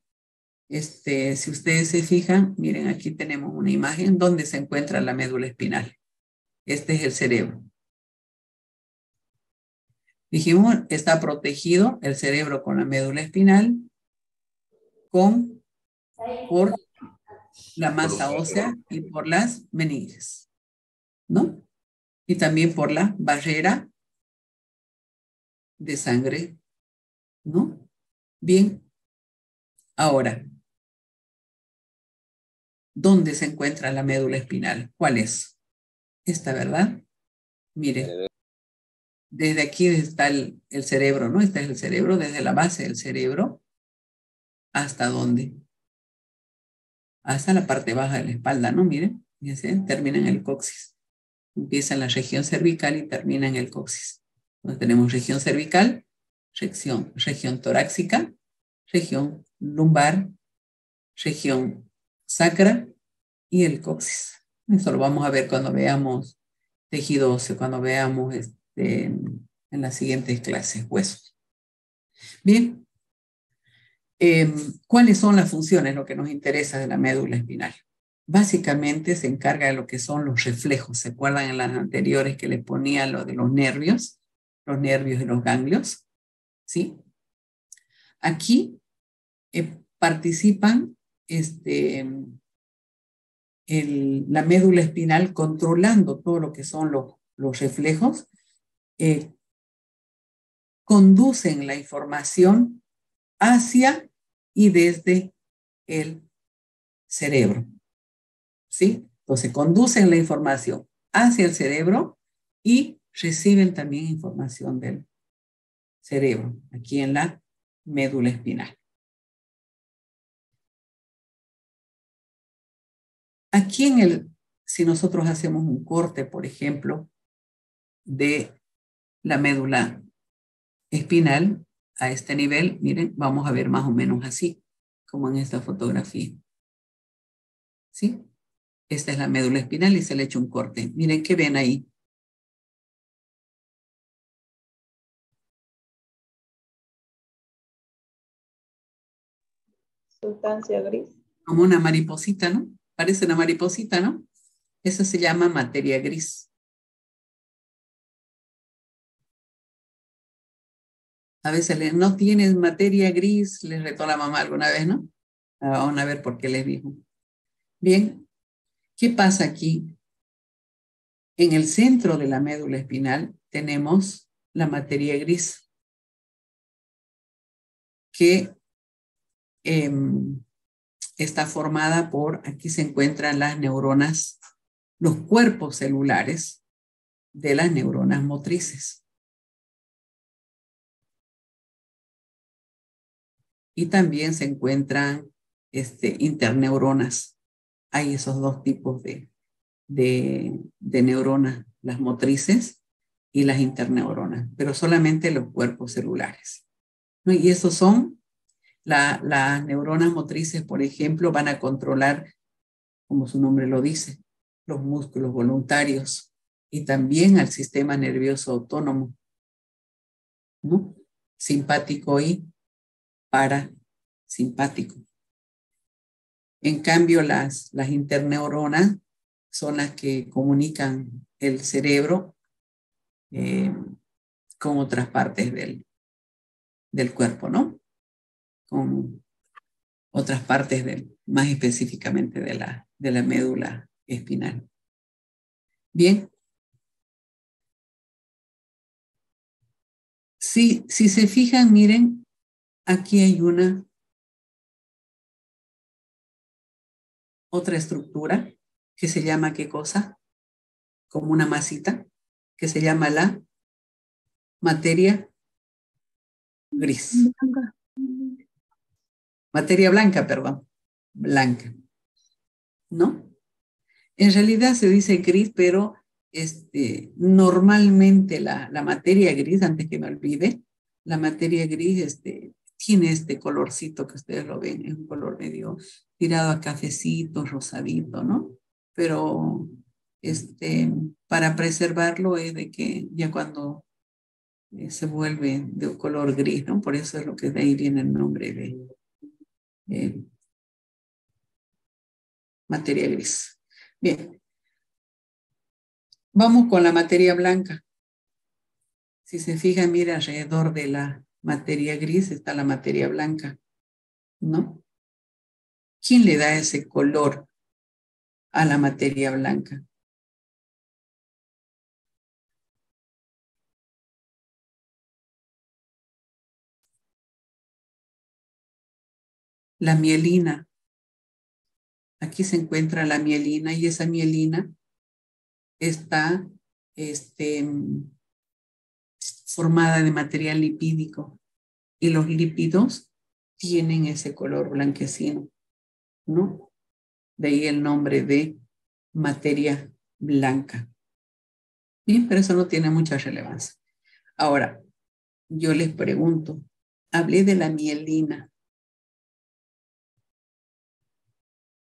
Si ustedes se fijan, miren, aquí tenemos una imagen donde se encuentra la médula espinal. Este es el cerebro. Dijimos, está protegido el cerebro con la médula espinal por la masa ósea y por las meninges, ¿no? Y también por la barrera de sangre, ¿no? Bien. Ahora, ¿dónde se encuentra la médula espinal? ¿Cuál es? Esta, ¿verdad? Mire, desde aquí está el cerebro, ¿no? Este es el cerebro, desde la base del cerebro, ¿hasta dónde? Hasta la parte baja de la espalda, ¿no? Miren, fíjense, termina en el coxis. Empieza en la región cervical y termina en el coxis. Entonces tenemos región cervical, región torácica, región lumbar, región sacra y el coxis. Eso lo vamos a ver cuando veamos tejido óseo, cuando veamos en las siguientes clases, huesos. Bien. ¿Cuáles son las funciones, lo que nos interesa de la médula espinal? Básicamente se encarga de lo que son los reflejos. ¿Se acuerdan en las anteriores que les ponía lo de los nervios y los ganglios? ¿Sí? Aquí participan la médula espinal controlando todo lo que son los reflejos, conducen la información hacia y desde el cerebro. ¿Sí? Entonces conducen la información hacia el cerebro y reciben también información del cerebro, aquí en la médula espinal. Aquí si nosotros hacemos un corte, por ejemplo, de la médula espinal a este nivel, miren, vamos a ver más o menos así, como en esta fotografía. ¿Sí? Esta es la médula espinal y se le ha hecho un corte. Miren, ¿qué ven ahí? Sustancia gris. Como una mariposita, ¿no? Parece una mariposita, ¿no? Eso se llama materia gris. A veces no tienes materia gris, les retó la mamá alguna vez, ¿no? Vamos a ver por qué les dijo. Bien, ¿qué pasa aquí? En el centro de la médula espinal tenemos la materia gris, que está formada por, aquí se encuentran las neuronas, los cuerpos celulares de las neuronas motrices. Y también se encuentran interneuronas. Hay esos dos tipos de neuronas, las motrices y las interneuronas, pero solamente los cuerpos celulares, ¿no? Y esos son las neuronas motrices, por ejemplo, van a controlar, como su nombre lo dice, los músculos voluntarios y también al sistema nervioso autónomo, ¿no? Simpático y parasimpático. En cambio, las interneuronas son las que comunican el cerebro con otras partes del cuerpo, ¿no? Con otras partes más específicamente de la médula espinal. Bien. Si se fijan, miren, aquí hay otra estructura que se llama, ¿qué cosa? Como una masita, que se llama la materia gris. Materia blanca, perdón. blanca, ¿no? En realidad se dice gris, pero normalmente la materia gris, antes que me olvide, la materia gris tiene este colorcito que ustedes lo ven, es un color medio tirado a cafecito, rosadito, ¿no? Pero para preservarlo es de que ya cuando se vuelve de un color gris, ¿no? Por eso es lo que de ahí viene el nombre de materia gris. Bien. Vamos con la materia blanca. Si se fijan, mira, alrededor de la materia gris está la materia blanca, ¿no? ¿Quién le da ese color a la materia blanca? La mielina. Aquí se encuentra la mielina y esa mielina está formada de material lipídico y los lípidos tienen ese color blanquecino, ¿no? De ahí el nombre de materia blanca. Bien, pero eso no tiene mucha relevancia. Ahora, yo les pregunto, hablé de la mielina.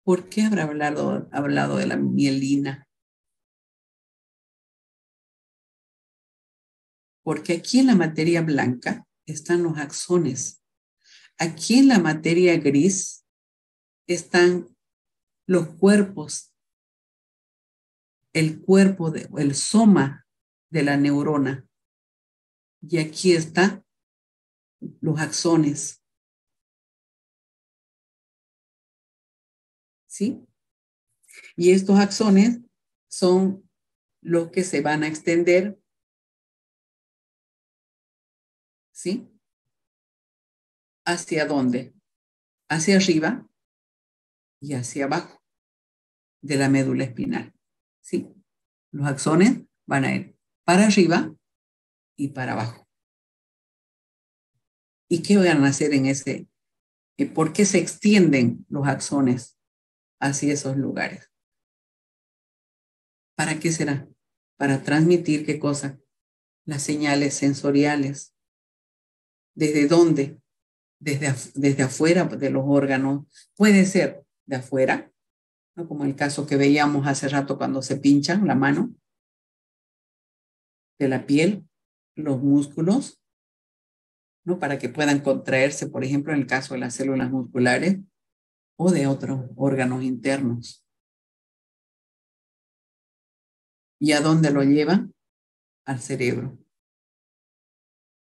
¿Por qué habrá hablado de la mielina? Porque aquí en la materia blanca están los axones. Aquí en la materia gris están los cuerpos, el cuerpo, el soma de la neurona. Y aquí están los axones. ¿Sí? Y estos axones son los que se van a extender, ¿sí? ¿Hacia dónde? Hacia arriba y hacia abajo de la médula espinal, ¿sí? Los axones van a ir para arriba y para abajo. ¿Y qué van a hacer en ese? ¿Por qué se extienden los axones hacia esos lugares? ¿Para qué será? Para transmitir, ¿qué cosa? Las señales sensoriales. ¿Desde dónde? Desde afuera de los órganos. Puede ser de afuera, ¿no? Como el caso que veíamos hace rato cuando se pinchan la mano, de la piel, los músculos, ¿no? Para que puedan contraerse, por ejemplo, en el caso de las células musculares o de otros órganos internos. ¿Y a dónde lo llevan? Al cerebro.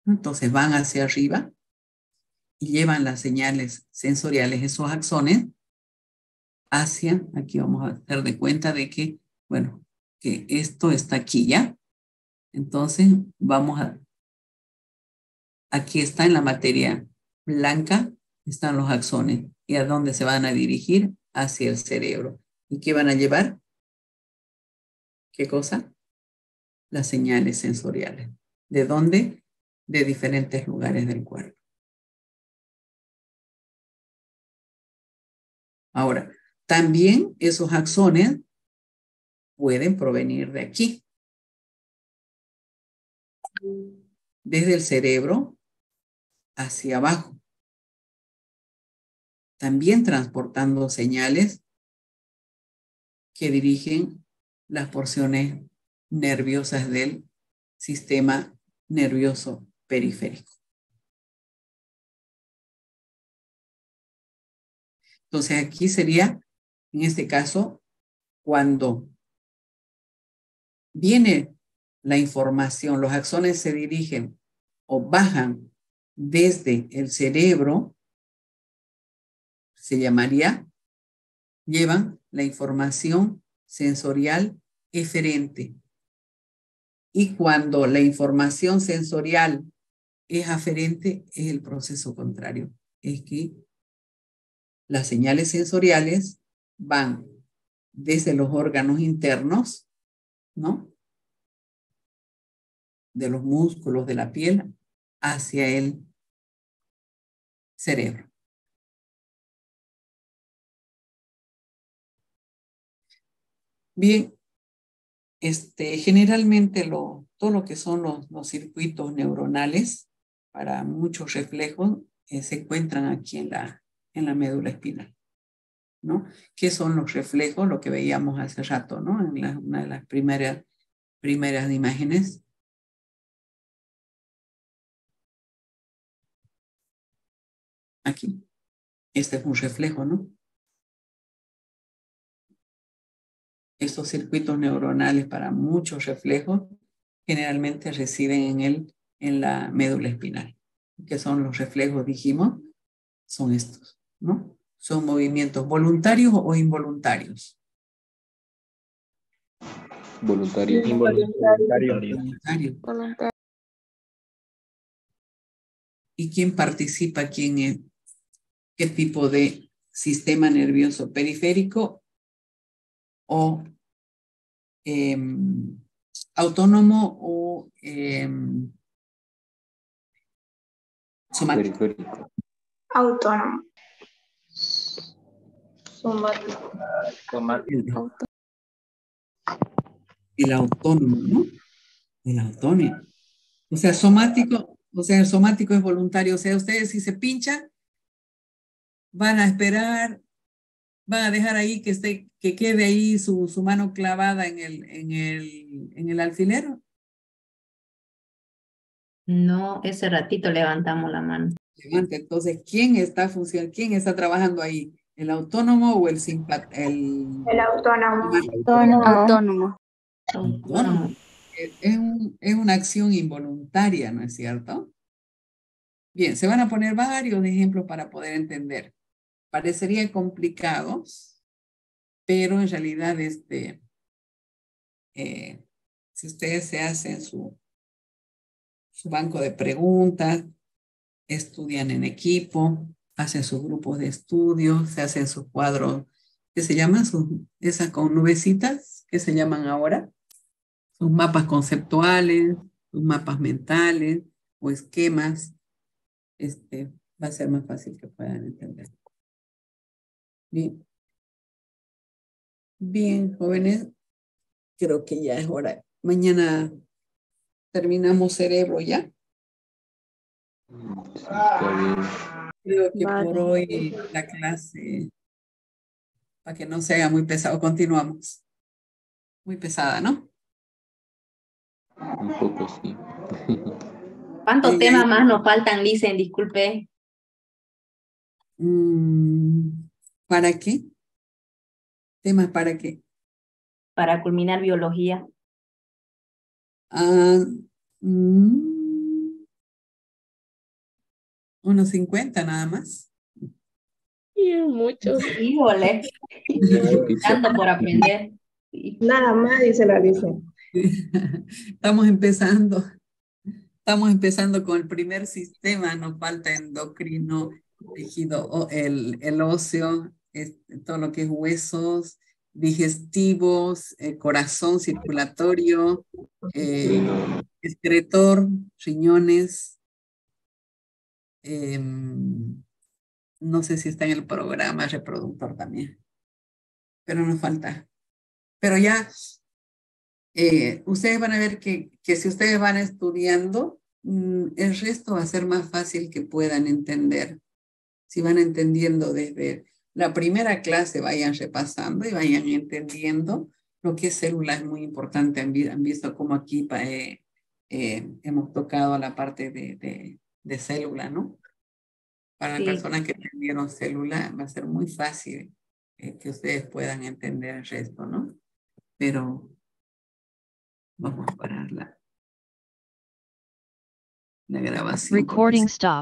Entonces van hacia arriba y llevan las señales sensoriales, esos axones, hacia, aquí vamos a hacer de cuenta de que, bueno, que esto está aquí ya. Entonces vamos aquí está en la materia blanca, están los axones. ¿Y a dónde se van a dirigir? Hacia el cerebro. ¿Y qué van a llevar? ¿Qué cosa? Las señales sensoriales. ¿De dónde? De diferentes lugares del cuerpo. Ahora, también esos axones pueden provenir de aquí. Desde el cerebro hacia abajo. También transportando señales que dirigen las porciones nerviosas del sistema nervioso periférico. Entonces aquí sería, en este caso, cuando viene la información, los axones se dirigen o bajan desde el cerebro, se llamaría, llevan la información sensorial eferente. Y cuando la información sensorial es aferente, es el proceso contrario. Es que las señales sensoriales van desde los órganos internos, ¿no? De los músculos de la piel hacia el cerebro. Bien, generalmente todo lo que son los circuitos neuronales para muchos reflejos se encuentran aquí en la médula espinal, ¿no? ¿Qué son los reflejos? Lo que veíamos hace rato, ¿no? En una de las primeras imágenes. Aquí. Este es un reflejo, ¿no? Estos circuitos neuronales para muchos reflejos generalmente residen en la médula espinal. ¿Qué son los reflejos? Dijimos, son estos, ¿no? Son movimientos voluntarios o involuntarios. Voluntario. Voluntario. ¿Y quién participa? ¿Quién es? ¿Qué tipo de sistema nervioso periférico o autónomo o somático? Autónomo. Somático. El autónomo, ¿no? El autónomo. O sea, el somático es voluntario. O sea, ustedes si se pinchan, van a esperar, van a dejar ahí que quede ahí su mano clavada en el alfiler. No, ese ratito levantamos la mano. Entonces, ¿quién está trabajando ahí? ¿El autónomo o el simpático? El autónomo. Autónomo. Autónomo. Es una acción involuntaria, ¿no es cierto? Bien, se van a poner varios ejemplos para poder entender. Parecería complicado, pero en realidad si ustedes se hacen su banco de preguntas, estudian en equipo, hacen sus grupos de estudio, se hacen sus cuadros, ¿qué se llaman? Esas con nubecitas, ¿qué se llaman ahora? Sus mapas conceptuales, sus mapas mentales o esquemas, va a ser más fácil que puedan entender. Bien. Bien, jóvenes, creo que ya es hora. Mañana terminamos cerebro ya. Está bien. Creo que por hoy la clase, para que no se haga muy pesado, continuamos. Muy pesada, ¿no? Un poco, sí. ¿Cuántos temas más nos faltan, Licen? Disculpe. ¿Para qué? ¿Temas para qué? Para culminar biología. Unos 50 nada más. Y muchos. Híjole. Tanto por aprender. Nada más, dice la dice. Estamos empezando con el primer sistema, nos falta endocrino, tejido, el óseo, todo lo que es huesos, digestivos, corazón circulatorio, excretor, riñones. No sé si está en el programa reproductor también, pero nos falta. Pero ya ustedes van a ver que si ustedes van estudiando, el resto va a ser más fácil que puedan entender. Si van entendiendo desde la primera clase, vayan repasando y vayan entendiendo lo que es célula es muy importante. Han visto cómo aquí hemos tocado la parte de célula, ¿no? Para las personas que entendieron célula, va a ser muy fácil que ustedes puedan entender el resto, ¿no? Pero vamos a parar la grabación. Recording stop.